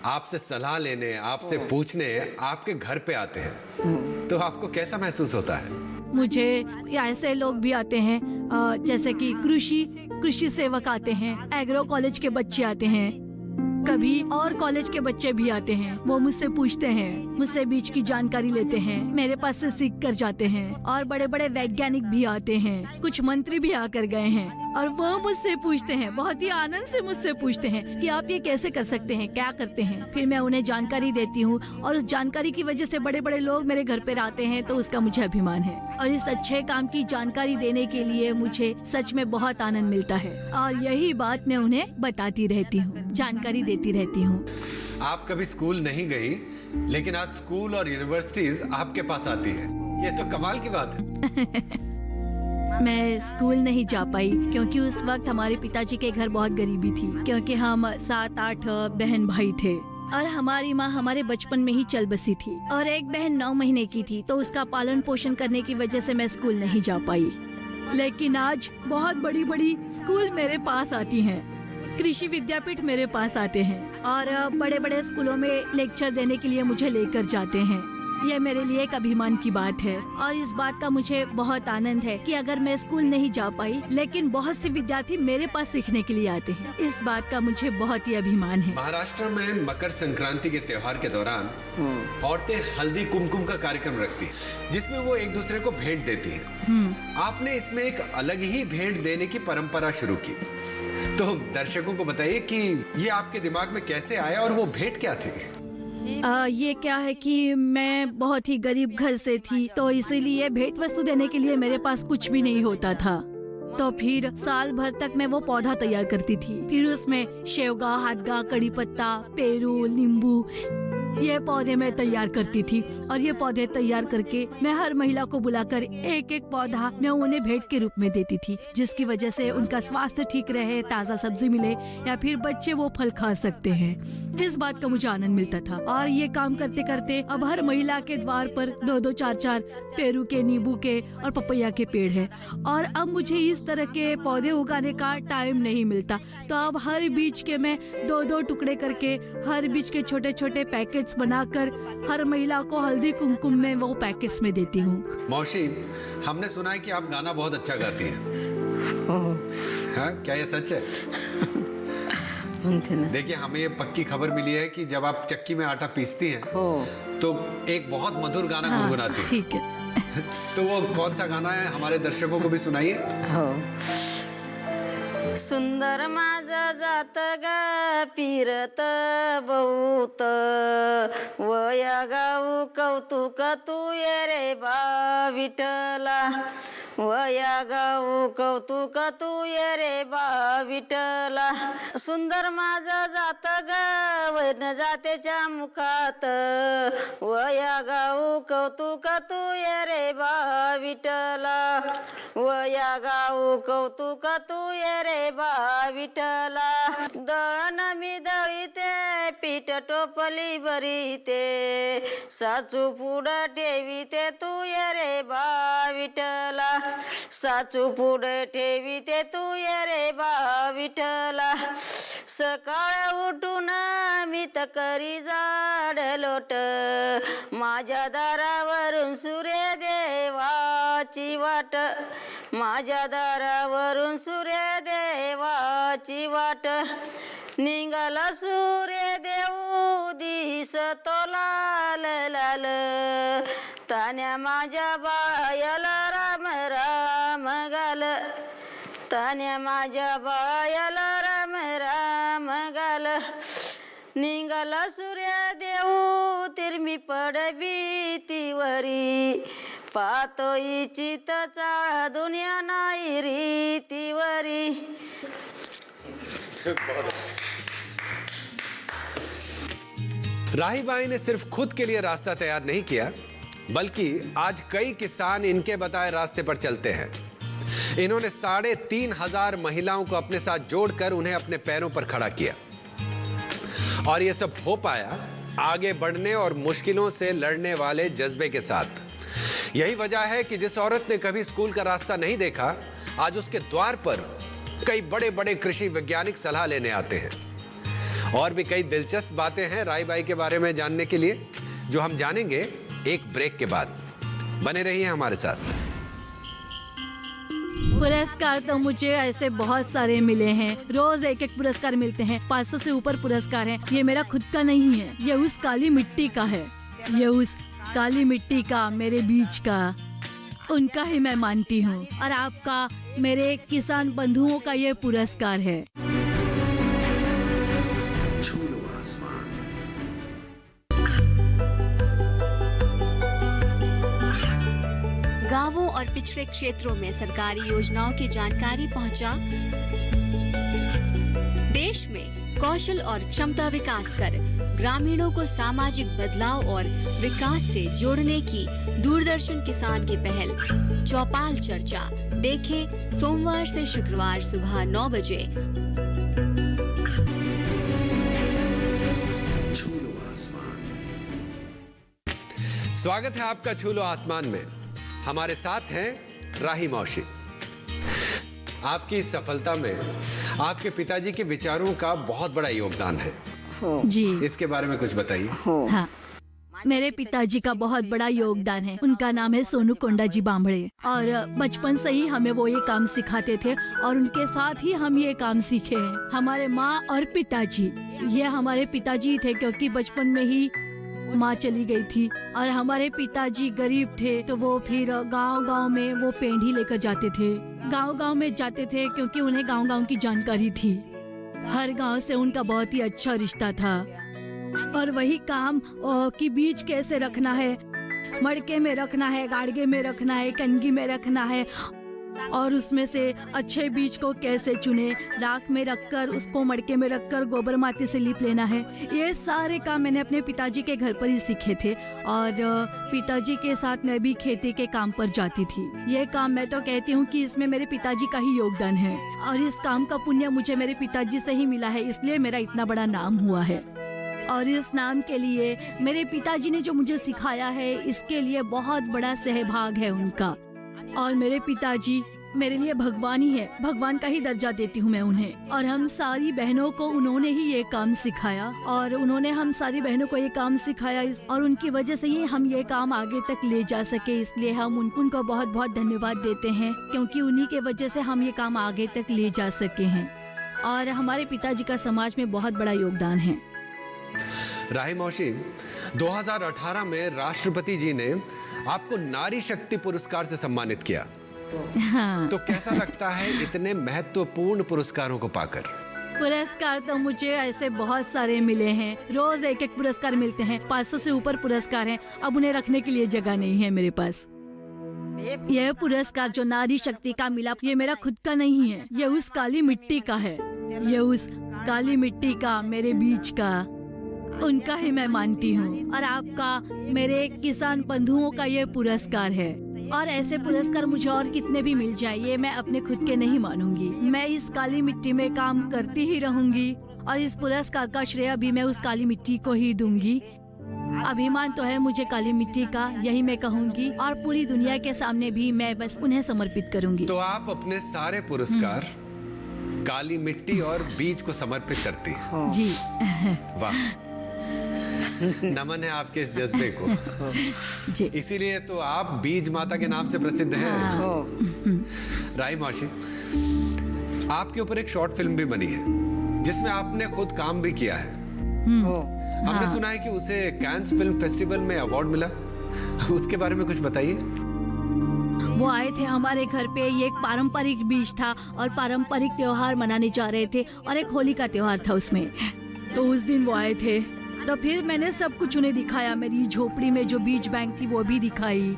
आपसे सलाह लेने, आपसे पूछने आपके घर पे आते हैं, तो आपको कैसा महसूस होता है? मुझे ऐसे लोग भी आते हैं जैसे कि कृषि सेवक आते हैं, एग्रो कॉलेज के बच्चे आते हैं कभी और कॉलेज के बच्चे भी आते हैं, वो मुझसे पूछते हैं, मुझसे बीच की जानकारी लेते हैं, मेरे पास से सीख कर जाते हैं। और बड़े बड़े वैज्ञानिक भी आते हैं, कुछ मंत्री भी आकर गए हैं और वो मुझसे पूछते हैं, बहुत ही आनंद से मुझसे पूछते हैं कि आप ये कैसे कर सकते हैं, क्या करते हैं। फिर मैं उन्हें जानकारी देती हूँ और उस जानकारी की वजह से बड़े बड़े लोग मेरे घर पर आते हैं, तो उसका मुझे अभिमान है। और इस अच्छे काम की जानकारी देने के लिए मुझे सच में बहुत आनंद मिलता है और यही बात मैं उन्हें बताती रहती हूँ, जानकारी देती रहती हूँ। आप कभी स्कूल नहीं गई, लेकिन आज स्कूल और यूनिवर्सिटीज आपके पास आती है, ये तो कमाल की बात है। मैं स्कूल नहीं जा पाई क्योंकि उस वक्त हमारे पिताजी के घर बहुत गरीबी थी, क्योंकि हम 7-8 बहन भाई थे और हमारी माँ हमारे बचपन में ही चल बसी थी और एक बहन 9 महीने की थी, तो उसका पालन पोषण करने की वजह से मैं स्कूल नहीं जा पाई। लेकिन आज बहुत बड़ी बड़ी स्कूल मेरे पास आती हैं, कृषि विद्यापीठ मेरे पास आते हैं और बड़े बड़े स्कूलों में लेक्चर देने के लिए मुझे लेकर जाते हैं। ये मेरे लिए एक अभिमान की बात है और इस बात का मुझे बहुत आनंद है कि अगर मैं स्कूल नहीं जा पाई, लेकिन बहुत से विद्यार्थी मेरे पास सीखने के लिए आते हैं। इस बात का मुझे बहुत ही अभिमान है। महाराष्ट्र में मकर संक्रांति के त्योहार के दौरान औरतें हल्दी कुमकुम का कार्यक्रम रखती हैं, जिसमें वो एक दूसरे को भेंट देती हैं। आपने इसमें एक अलग ही भेंट देने की परंपरा शुरू की, तो दर्शकों को बताइए कि ये आपके दिमाग में कैसे आया और वो भेंट क्या थी? ये क्या है कि मैं बहुत ही गरीब घर से थी, तो इसीलिए भेंट वस्तु देने के लिए मेरे पास कुछ भी नहीं होता था। तो फिर साल भर तक मैं वो पौधा तैयार करती थी, फिर उसमें शेवगा, हादगा, कड़ी पत्ता, पेरू, नींबू, ये पौधे मैं तैयार करती थी और ये पौधे तैयार करके मैं हर महिला को बुलाकर एक एक पौधा मैं उन्हें भेंट के रूप में देती थी, जिसकी वजह से उनका स्वास्थ्य ठीक रहे, ताज़ा सब्जी मिले या फिर बच्चे वो फल खा सकते हैं। इस बात का मुझे आनंद मिलता था और ये काम करते करते अब हर महिला के द्वार पर 2-2, 4-4 पेरू के, नींबू के और पपैया के पेड़ है और अब मुझे इस तरह के पौधे उगाने का टाइम नहीं मिलता, तो अब हर बीज के मैं 2-2 टुकड़े करके हर बीज के छोटे छोटे पैकेट्स बनाकर हर महिला को हल्दी कुमकुम में वो पैकेट्स में देती हूँ। मौसी, हमने सुना है कि आप गाना बहुत अच्छा गाती हैं। हाँ, क्या ये सच है? देखिए, हमें ये पक्की खबर मिली है कि जब आप चक्की में आटा पीसती हैं तो एक बहुत मधुर गाना गुनगुनाती हैं। ठीक है। तो वो कौन सा गाना है, हमारे दर्शकों को भी सुनाइए। सुंदर माझं जात ग फिरत बहुत, वया गाऊ कौतुक तू ये रे बा विठला, वया गाऊ कौतुक तू ये रे बा विठला। सुंदर माझं जात ग वैन जातेच्या मुखात, वया गाऊ कौतुक तू ये रे बा विठला, वया गाऊ कौतुक तू ये रे बा विठला। दळण मी दळीते पीठ टोपली भरीते, साचू पुढं ठेवीते तू ये रे बा विठला, साचू पुढं ठेवीते तू ये रे बा विठला। सकाळ उठून मी तकरी जाड लोट, माझ्या दारावरून सूर्य देवाची वाट, माझ्या दारावरून सूर्य देवाची वाट। निघाला सूर्य देव दिसतो लाल लाल, तान्या माझ्या बाळाला राम राम घाल, तान्या माझ्या बाळाला राम राम घाल। निघाला सूर्य देव तिरमी पड भीतीवरी, पातोई चित चाळ दुनिया नाही रीतीवरी। राहीबाई ने सिर्फ खुद के लिए रास्ता तैयार नहीं किया, बल्कि आज कई किसान इनके बताए रास्ते पर चलते हैं। इन्होंने 3,500 महिलाओं को अपने साथ जोड़कर उन्हें अपने पैरों पर खड़ा किया और यह सब हो पाया आगे बढ़ने और मुश्किलों से लड़ने वाले जज्बे के साथ। यही वजह है कि जिस औरत ने कभी स्कूल का रास्ता नहीं देखा, आज उसके द्वार पर कई बड़े बड़े कृषि वैज्ञानिक सलाह लेने आते हैं। और भी कई दिलचस्प बातें हैं राहीबाई के बारे में जानने के लिए, जो हम जानेंगे एक ब्रेक के बाद। बने रहिए हमारे साथ। पुरस्कार तो मुझे ऐसे बहुत सारे मिले हैं, रोज एक एक पुरस्कार मिलते हैं। 500 से ऊपर पुरस्कार हैं। ये मेरा खुद का नहीं है, ये उस काली मिट्टी का है, ये उस काली मिट्टी का, मेरे बीच का, उनका ही मैं मानती हूँ। और आपका, मेरे किसान बंधुओं का ये पुरस्कार है। छू लो आसमान। गांवों और पिछड़े क्षेत्रों में सरकारी योजनाओं की जानकारी पहुंचा। देश में कौशल और क्षमता विकास कर ग्रामीणों को सामाजिक बदलाव और विकास से जोड़ने की दूरदर्शन किसान की पहल चौपाल चर्चा देखें सोमवार से शुक्रवार सुबह 9 बजे। छू लो आसमान। स्वागत है आपका छू लो आसमान में। हमारे साथ हैं राही मौशी। आपकी इस सफलता में आपके पिताजी के विचारों का बहुत बड़ा योगदान है जी। इसके बारे में कुछ बताइए। हाँ, मेरे पिताजी का बहुत बड़ा योगदान है। उनका नाम है सोनू कोंडाजी बांभड़े और बचपन से ही हमें वो ये काम सिखाते थे और उनके साथ ही हम ये काम सीखे हैं। हमारे माँ और पिताजी, ये हमारे पिताजी थे क्योंकि बचपन में ही माँ चली गई थी और हमारे पिताजी गरीब थे, तो वो फिर गांव-गांव में वो पेंढी लेकर जाते थे। गांव-गांव में जाते थे क्योंकि उन्हें गांव-गांव की जानकारी थी। हर गांव से उनका बहुत ही अच्छा रिश्ता था और वही काम कि बीज कैसे रखना है, मड़के में रखना है, गाड़गे में रखना है, कनगी में रखना है और उसमें से अच्छे बीज को कैसे चुने, राख में रखकर उसको मड़के में रखकर गोबर माटी से लीप लेना है। ये सारे काम मैंने अपने पिताजी के घर पर ही सीखे थे और पिताजी के साथ मैं भी खेती के काम पर जाती थी। ये काम मैं तो कहती हूँ कि इसमें मेरे पिताजी का ही योगदान है और इस काम का पुण्य मुझे मेरे पिताजी से ही मिला है, इसलिए मेरा इतना बड़ा नाम हुआ है। और इस नाम के लिए मेरे पिताजी ने जो मुझे सिखाया है, इसके लिए बहुत बड़ा सहभाग है उनका। और मेरे पिताजी मेरे लिए भगवान ही है, भगवान का ही दर्जा देती हूँ मैं उन्हें। और हम सारी बहनों को उन्होंने ही ये काम सिखाया और उन्होंने हम सारी बहनों को ये काम सिखाया और उनकी वजह से ही हम ये काम आगे तक ले जा सके, इसलिए हम उनको बहुत बहुत धन्यवाद देते हैं क्योंकि उन्हीं के वजह से हम ये काम आगे तक ले जा सके हैं। और हमारे पिताजी का समाज में बहुत बड़ा योगदान है। राही मौशी, 2018 में राष्ट्रपति जी ने आपको नारी शक्ति पुरस्कार से सम्मानित किया। हाँ। तो कैसा लगता है इतने महत्वपूर्ण पुरस्कारों को पाकर? पुरस्कार तो मुझे ऐसे बहुत सारे मिले हैं, रोज एक एक पुरस्कार मिलते हैं। 500 से ऊपर पुरस्कार हैं। अब उन्हें रखने के लिए जगह नहीं है मेरे पास। यह पुरस्कार जो नारी शक्ति का मिला, ये मेरा खुद का नहीं है, ये उस काली मिट्टी का है, ये उस काली मिट्टी का, मेरे बीच का, उनका ही मैं मानती हूँ। और आपका, मेरे किसान बंधुओं का ये पुरस्कार है। और ऐसे पुरस्कार मुझे और कितने भी मिल जाए, ये मैं अपने खुद के नहीं मानूंगी। मैं इस काली मिट्टी में काम करती ही रहूंगी और इस पुरस्कार का श्रेय भी मैं उस काली मिट्टी को ही दूंगी। अभिमान तो है मुझे काली मिट्टी का, यही मैं कहूंगी और पूरी दुनिया के सामने भी मैं बस उन्हें समर्पित करूंगी। तो आप अपने सारे पुरस्कार काली मिट्टी और बीज को समर्पित करती हैं। जी। वाह, नमन है आपके इस जज्बे को। जी। इसीलिए तो आप बीज माता के नाम से प्रसिद्ध हैं। राही मौशी, आपके ऊपर एक शॉर्ट फिल्म भी बनी है जिसमें आपने खुद काम भी किया है। हमने सुना है कि उसे कैन्स फिल्म फेस्टिवल में अवार्ड मिला, उसके बारे में कुछ बताइए। वो आए थे हमारे घर पे, ये एक पारंपरिक बीज था और पारंपरिक त्योहार मनाने जा रहे थे और एक होली का त्योहार था उसमें। तो उस दिन वो आए थे, तो फिर मैंने सब कुछ उन्हें दिखाया। मेरी झोपड़ी में जो बीज बैंक थी वो भी दिखाई।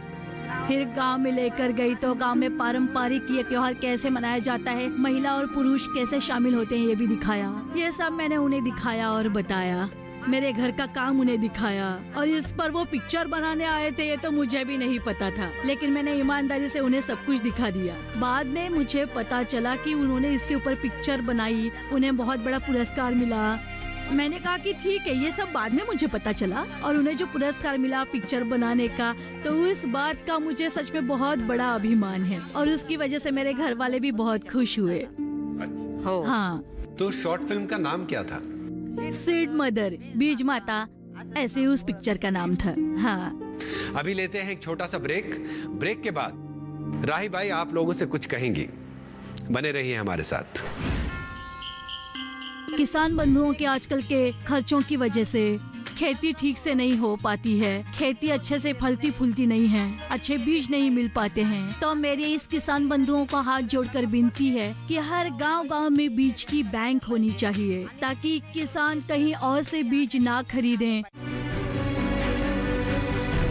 फिर गांव में लेकर गई तो गांव में पारंपरिक ये त्योहार कैसे मनाया जाता है, महिला और पुरुष कैसे शामिल होते हैं, ये भी दिखाया। ये सब मैंने उन्हें दिखाया और बताया। मेरे घर का काम उन्हें दिखाया और इस पर वो पिक्चर बनाने आए थे, ये तो मुझे भी नहीं पता था, लेकिन मैंने ईमानदारी से उन्हें सब कुछ दिखा दिया। बाद में मुझे पता चला कि उन्होंने इसके ऊपर पिक्चर बनाई, उन्हें बहुत बड़ा पुरस्कार मिला। मैंने कहा कि ठीक है, ये सब बाद में मुझे पता चला और उन्हें जो पुरस्कार मिला पिक्चर बनाने का, तो उस बात का मुझे सच में बहुत बड़ा अभिमान है और उसकी वजह से मेरे घर वाले भी बहुत खुश हुए। हाँ। तो शॉर्ट फिल्म का नाम क्या था? सीड मदर, बीज माता, ऐसे उस पिक्चर का नाम था। हाँ। अभी लेते हैं एक छोटा सा ब्रेक। ब्रेक के बाद राही बाई आप लोगों से कुछ कहेंगी, बने रहिए हमारे साथ। किसान बंधुओं के आजकल के खर्चों की वजह से खेती ठीक से नहीं हो पाती है, खेती अच्छे से फलती फूलती नहीं है, अच्छे बीज नहीं मिल पाते हैं। तो मेरे इस किसान बंधुओं को हाथ जोड़कर विनती है कि हर गांव-गांव में बीज की बैंक होनी चाहिए, ताकि किसान कहीं और से बीज ना खरीदें।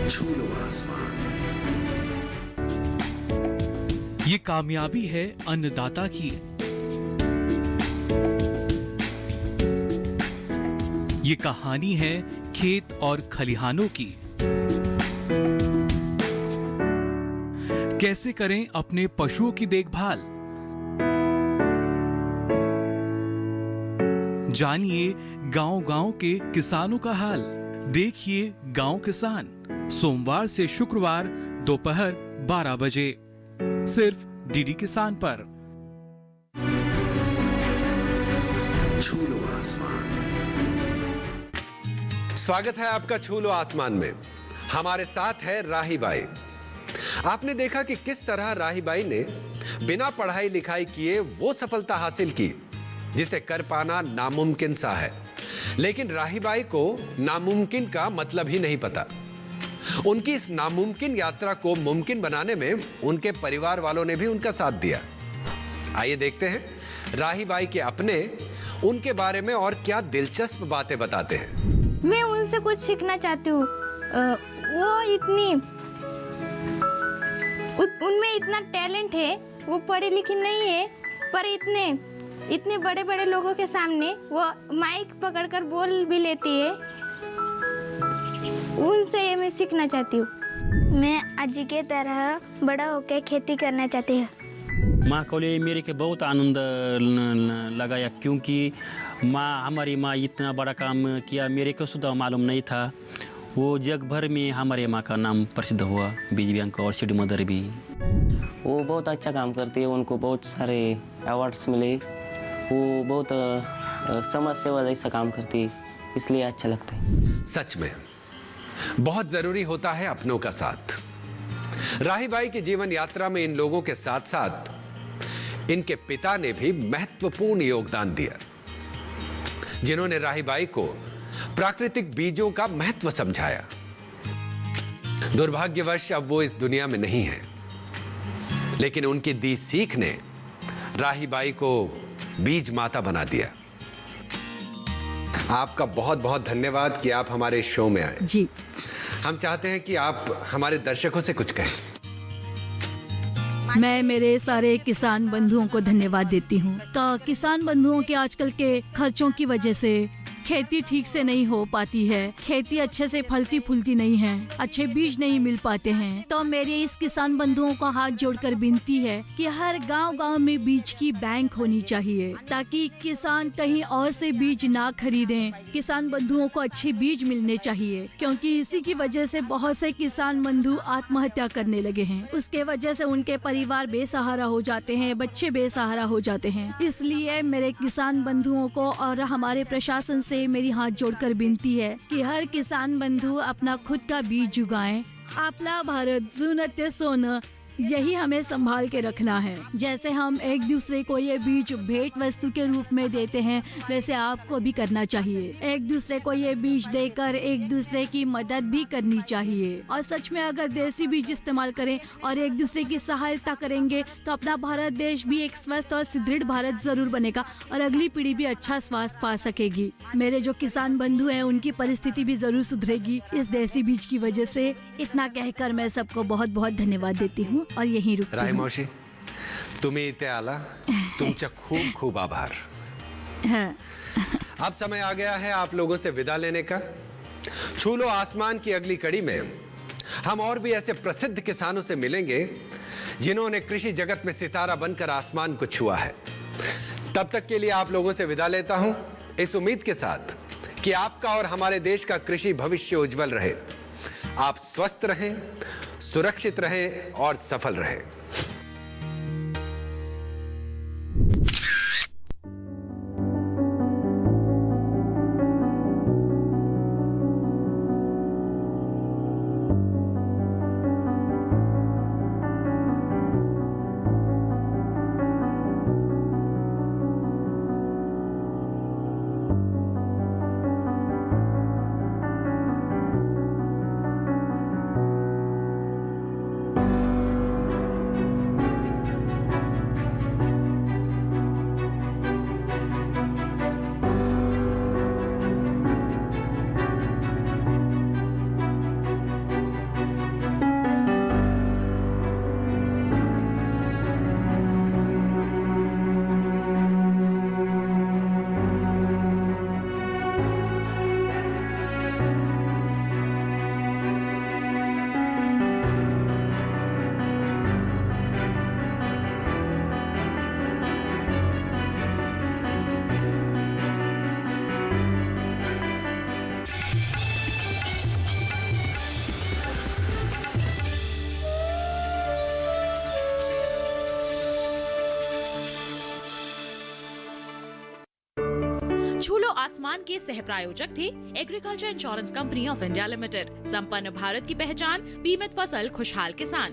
छू लो आसमान। ये कामयाबी है अन्नदाता की। ये कहानी है खेत और खलिहानों की। कैसे करें अपने पशुओं की देखभाल, जानिए गांव-गांव के किसानों का हाल। देखिए गांव किसान, सोमवार से शुक्रवार दोपहर 12 बजे, सिर्फ डीडी किसान पर। छू लो आसमान। स्वागत है आपका छू लो आसमान में। हमारे साथ है राही बाई। आपने देखा कि किस तरह राही बाई ने बिना पढ़ाई लिखाई किए वो सफलता हासिल की जिसे कर पाना नामुमकिन सा है। लेकिन राही बाई को नामुमकिन का मतलब ही नहीं पता। उनकी इस नामुमकिन यात्रा को मुमकिन बनाने में उनके परिवार वालों ने भी उनका साथ दिया। आइए देखते हैं राही बाई के अपने उनके बारे में और क्या दिलचस्प बातें बताते हैं। मैं उनसे कुछ सीखना चाहती हूँ। वो उनमें इतना टैलेंट है, वो पढ़े लिखे नहीं है, पर इतने बड़े बड़े लोगों के सामने वो माइक पकड़कर बोल भी लेती है। उनसे ये मैं सीखना चाहती हूँ। मैं अजी के तरह बड़ा होकर खेती करना चाहती हूँ। माँ को लिए मेरे के बहुत आनंद लगाया, क्योंकि हमारी माँ इतना बड़ा काम किया, मेरे को सुधा मालूम नहीं था। वो जग भर में हमारे माँ का नाम प्रसिद्ध हुआ, बीज बैंक और सिटी मदर भी। वो बहुत अच्छा काम करती है, उनको बहुत सारे अवार्ड्स मिले। वो बहुत समाज सेवा जैसा काम करती है, इसलिए अच्छा लगता है। सच में बहुत जरूरी होता है अपनों का साथ। राही बाई की जीवन यात्रा में इन लोगों के साथ साथ इनके पिता ने भी महत्वपूर्ण योगदान दिया, जिन्होंने राही बाई को प्राकृतिक बीजों का महत्व समझाया। दुर्भाग्यवश अब वो इस दुनिया में नहीं है, लेकिन उनकी दी सीख ने राही बाई को बीज माता बना दिया। आपका बहुत बहुत धन्यवाद कि आप हमारे शो में आए। जी, हम चाहते हैं कि आप हमारे दर्शकों से कुछ कहें। मैं मेरे सारे किसान बंधुओं को धन्यवाद देती हूँ। तो किसान बंधुओं के आजकल के खर्चों की वजह से खेती ठीक से नहीं हो पाती है, खेती अच्छे से फलती फूलती नहीं है, अच्छे बीज नहीं मिल पाते हैं। तो मेरे इस किसान बंधुओं को हाथ जोड़कर विनती है कि हर गांव-गांव में बीज की बैंक होनी चाहिए, ताकि किसान कहीं और से बीज ना खरीदें। किसान बंधुओं को अच्छे बीज मिलने चाहिए, क्योंकि इसी की वजह से बहुत से किसान बंधु आत्महत्या करने लगे हैं। उसके वजह से उनके परिवार बेसहारा हो जाते हैं, बच्चे बेसहारा हो जाते हैं। इसलिए मेरे किसान बंधुओं को और हमारे प्रशासन से मेरी हाथ जोड़कर विनती है कि हर किसान बंधु अपना खुद का बीज उगाएं। आपला भारत जुनते सोन, यही हमें संभाल के रखना है। जैसे हम एक दूसरे को ये बीज भेंट वस्तु के रूप में देते हैं, वैसे आपको भी करना चाहिए। एक दूसरे को ये बीज देकर एक दूसरे की मदद भी करनी चाहिए। और सच में अगर देसी बीज इस्तेमाल करें और एक दूसरे की सहायता करेंगे तो अपना भारत देश भी एक स्वस्थ और सुदृढ़ भारत जरूर बनेगा और अगली पीढ़ी भी अच्छा स्वास्थ्य पा सकेगी। मेरे जो किसान बंधु हैं उनकी परिस्थिति भी जरूर सुधरेगी इस देसी बीज की वजह से। इतना कहकर मैं सबको बहुत बहुत धन्यवाद देती हूँ और यहीं रुकती हूँ। राही मावशी, तुम्ही इथे आला, तुमचा खूब खूब आभार। अब समय आ गया है आप लोगों से विदा लेने का। छू लो आसमान की अगली कड़ी में हम और भी ऐसे प्रसिद्ध किसानों से मिलेंगे जिन्होंने कृषि जगत में सितारा बनकर आसमान को छुआ है। तब तक के लिए आप लोगों से विदा लेता हूं, इस उम्मीद के साथ कि आपका और हमारे देश का कृषि भविष्य उज्जवल रहे। आप स्वस्थ रहें, सुरक्षित रहें और सफल रहें। आसमान के सह प्रायोजक थे agriculture insurance company of India limited. संपन्न भारत की पहचान, बीमित फसल, खुशहाल किसान।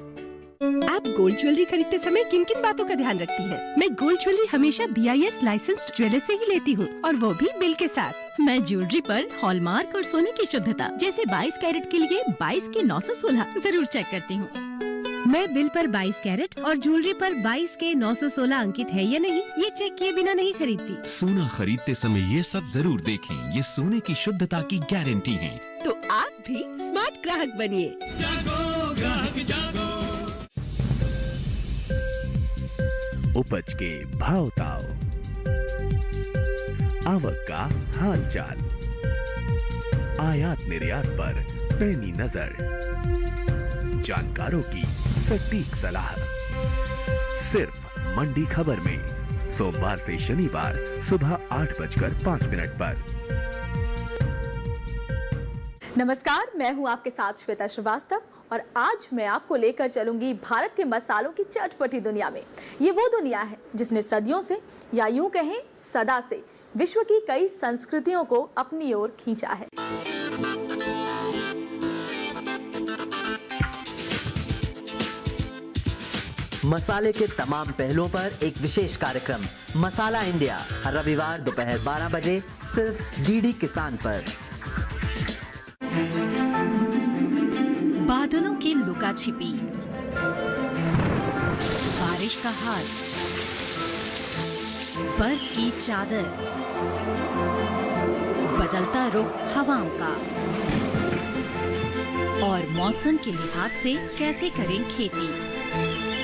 आप गोल्ड ज्वेलरी खरीदते समय किन किन बातों का ध्यान रखती हैं? मैं गोल्ड ज्वेलरी हमेशा BIS लाइसेंस्ड ज्वेलर से ही लेती हूँ, और वो भी बिल के साथ। मैं ज्वेलरी पर हॉलमार्क और सोने की शुद्धता जैसे 22 कैरेट के लिए 22 के 916 जरूर चेक करती हूँ। मैं बिल पर 22 कैरेट और ज्वेलरी पर 22 के 916 अंकित है या नहीं, ये चेक किए बिना नहीं खरीदती। सोना खरीदते समय ये सब जरूर देखें, ये सोने की शुद्धता की गारंटी है। तो आप भी स्मार्ट ग्राहक बनिए। उपज के भाव ताव, आवक का हाल चाल, आयात निर्यात पर पैनी नजर, जानकारों की सटीक सलाह, सिर्फ मंडी खबर में, सोमवार से शनिवार सुबह 8:05 पर। नमस्कार, मैं हूं आपके साथ श्वेता श्रीवास्तव और आज मैं आपको लेकर चलूंगी भारत के मसालों की चटपटी दुनिया में। ये वो दुनिया है जिसने सदियों से, या यूं कहें सदा से, विश्व की कई संस्कृतियों को अपनी ओर खींचा है। मसाले के तमाम पहलुओं पर एक विशेष कार्यक्रम मसाला इंडिया, हर रविवार दोपहर 12 बजे सिर्फ DD किसान पर। बादलों की लुका छिपी, बारिश का हाल, बर्फ की चादर, बदलता रुख हवाओं का, और मौसम के लिहाज से कैसे करें खेती,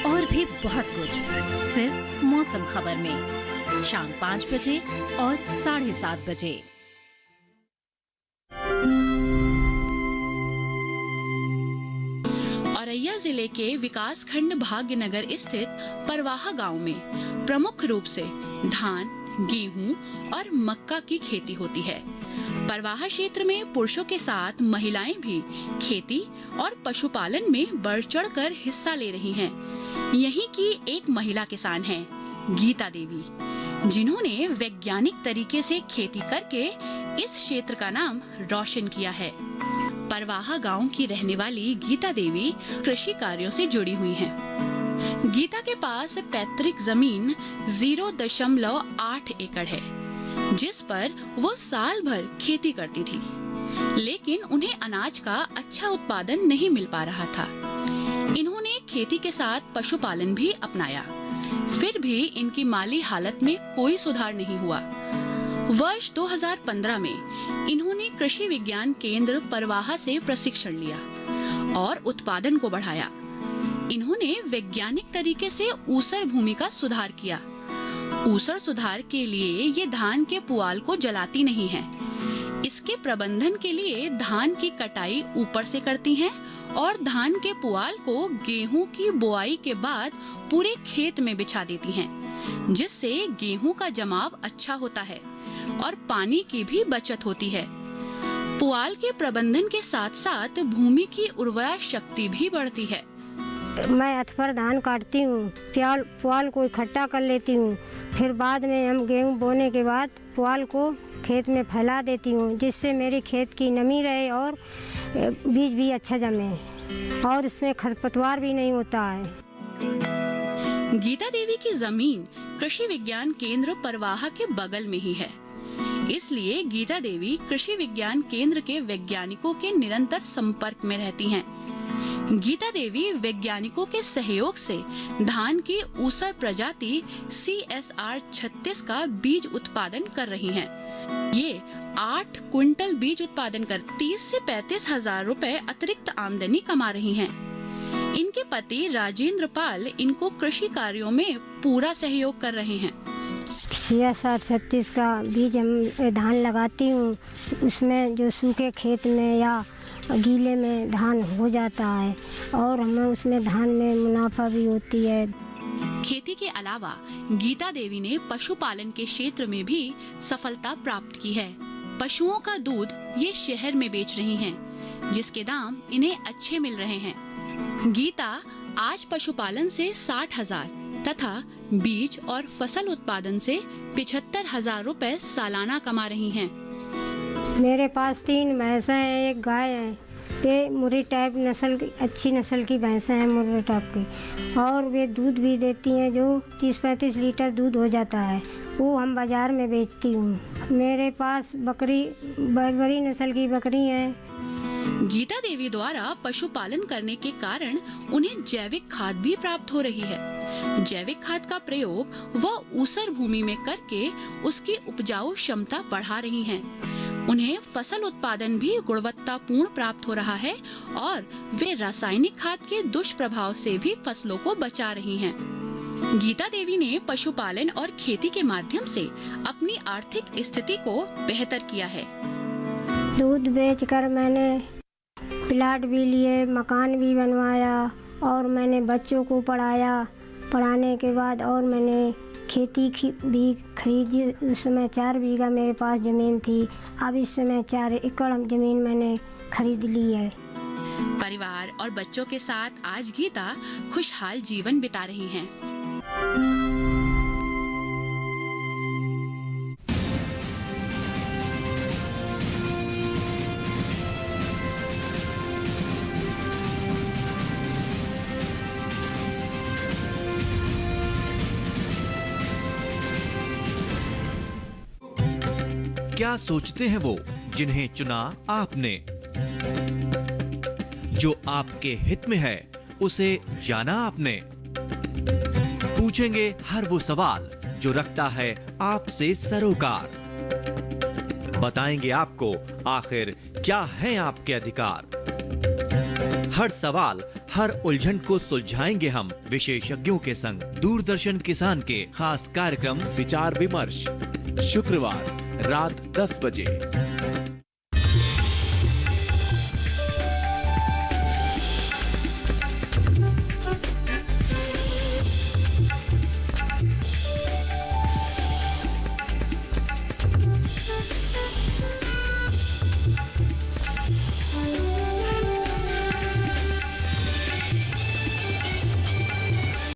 और भी बहुत कुछ सिर्फ मौसम खबर में शाम 5 बजे और 7:30 बजे। औरैया जिले के विकास खंड भाग्यनगर स्थित परवाहा गांव में प्रमुख रूप से धान, गेहूं और मक्का की खेती होती है। परवाहा क्षेत्र में पुरुषों के साथ महिलाएं भी खेती और पशुपालन में बढ़ चढ़कर हिस्सा ले रही हैं। यहीं की एक महिला किसान हैं, गीता देवी, जिन्होंने वैज्ञानिक तरीके से खेती करके इस क्षेत्र का नाम रोशन किया है। परवाहा गांव की रहने वाली गीता देवी कृषि कार्यों से जुड़ी हुई हैं। गीता के पास पैतृक जमीन 0.8 एकड़ है, जिस पर वो साल भर खेती करती थी, लेकिन उन्हें अनाज का अच्छा उत्पादन नहीं मिल पा रहा था। इन्होंने खेती के साथ पशुपालन भी अपनाया, फिर भी इनकी माली हालत में कोई सुधार नहीं हुआ। वर्ष 2015 में इन्होंने कृषि विज्ञान केंद्र परवाहा से प्रशिक्षण लिया और उत्पादन को बढ़ाया। इन्होंने वैज्ञानिक तरीके से ऊसर भूमि का सुधार किया। ऊसर सुधार के लिए ये धान के पुआल को जलाती नहीं है। इसके प्रबंधन के लिए धान की कटाई ऊपर से करती हैं और धान के पुआल को गेहूं की बुआई के बाद पूरे खेत में बिछा देती हैं, जिससे गेहूं का जमाव अच्छा होता है और पानी की भी बचत होती है। पुआल के प्रबंधन के साथ साथ भूमि की उर्वरा शक्ति भी बढ़ती है। मैं अथवर धान काटती हूँ, पुआल को इकट्ठा कर लेती हूँ, फिर बाद में हम गेहूँ बोने के बाद पुआल को खेत में फैला देती हूँ, जिससे मेरी खेत की नमी रहे और बीज भी अच्छा जमे और इसमें खरपतवार भी नहीं होता है। गीता देवी की जमीन कृषि विज्ञान केंद्र परवाहा के बगल में ही है, इसलिए गीता देवी कृषि विज्ञान केंद्र के वैज्ञानिकों के निरंतर संपर्क में रहती हैं। गीता देवी वैज्ञानिकों के सहयोग से धान की ऊसर प्रजाति CSR 36 का बीज उत्पादन कर रही हैं। ये 8 क्विंटल बीज उत्पादन कर 30 से 35 हजार रुपए अतिरिक्त आमदनी कमा रही हैं। इनके पति राजेंद्र पाल इनको कृषि कार्यों में पूरा सहयोग कर रहे हैं। CSR 36 का बीज हम धान लगाती हूँ, उसमें जो सूखे खेत में या गीले में धान हो जाता है और हमें उसमें धान में मुनाफा भी होती है। खेती के अलावा गीता देवी ने पशुपालन के क्षेत्र में भी सफलता प्राप्त की है। पशुओं का दूध ये शहर में बेच रही हैं, जिसके दाम इन्हें अच्छे मिल रहे हैं। गीता आज पशुपालन से 60,000 तथा बीज और फसल उत्पादन से 75,000 रुपए सालाना कमा रही हैं। मेरे पास 3 भैंसें हैं, एक गाय है। ये मुर्री टाइप नस्ल की, अच्छी नस्ल की भैंसें हैं, मुर्री टाइप की। और वे दूध भी देती हैं, जो 30-35 लीटर दूध हो जाता है। वो हम बाज़ार में बेचती हूँ। मेरे पास बकरी, बड़ी नस्ल की बकरी हैं। गीता देवी द्वारा पशुपालन करने के कारण उन्हें जैविक खाद भी प्राप्त हो रही है। जैविक खाद का प्रयोग वह ऊसर भूमि में करके उसकी उपजाऊ क्षमता बढ़ा रही हैं। उन्हें फसल उत्पादन भी गुणवत्तापूर्ण प्राप्त हो रहा है और वे रासायनिक खाद के दुष्प्रभाव से भी फसलों को बचा रही हैं। गीता देवी ने पशुपालन और खेती के माध्यम से अपनी आर्थिक स्थिति को बेहतर किया है। दूध बेचकर मैंने प्लाट भी लिए, मकान भी बनवाया और मैंने बच्चों को पढ़ाया। पढ़ाने के बाद और मैंने खेती भी खरीदी। उस समय 4 बीघा मेरे पास ज़मीन थी। अब इस समय 4 एकड़ ज़मीन मैंने खरीद ली है। परिवार और बच्चों के साथ आज गीता खुशहाल जीवन बिता रही हैं। क्या सोचते हैं वो जिन्हें चुना आपने? जो आपके हित में है उसे जाना आपने? पूछेंगे हर वो सवाल जो रखता है आपसे सरोकार। बताएंगे आपको आखिर क्या है आपके अधिकार। हर सवाल, हर उलझन को सुलझाएंगे हम विशेषज्ञों के संग। दूरदर्शन किसान के खास कार्यक्रम विचार विमर्श, शुक्रवार रात 10 बजे।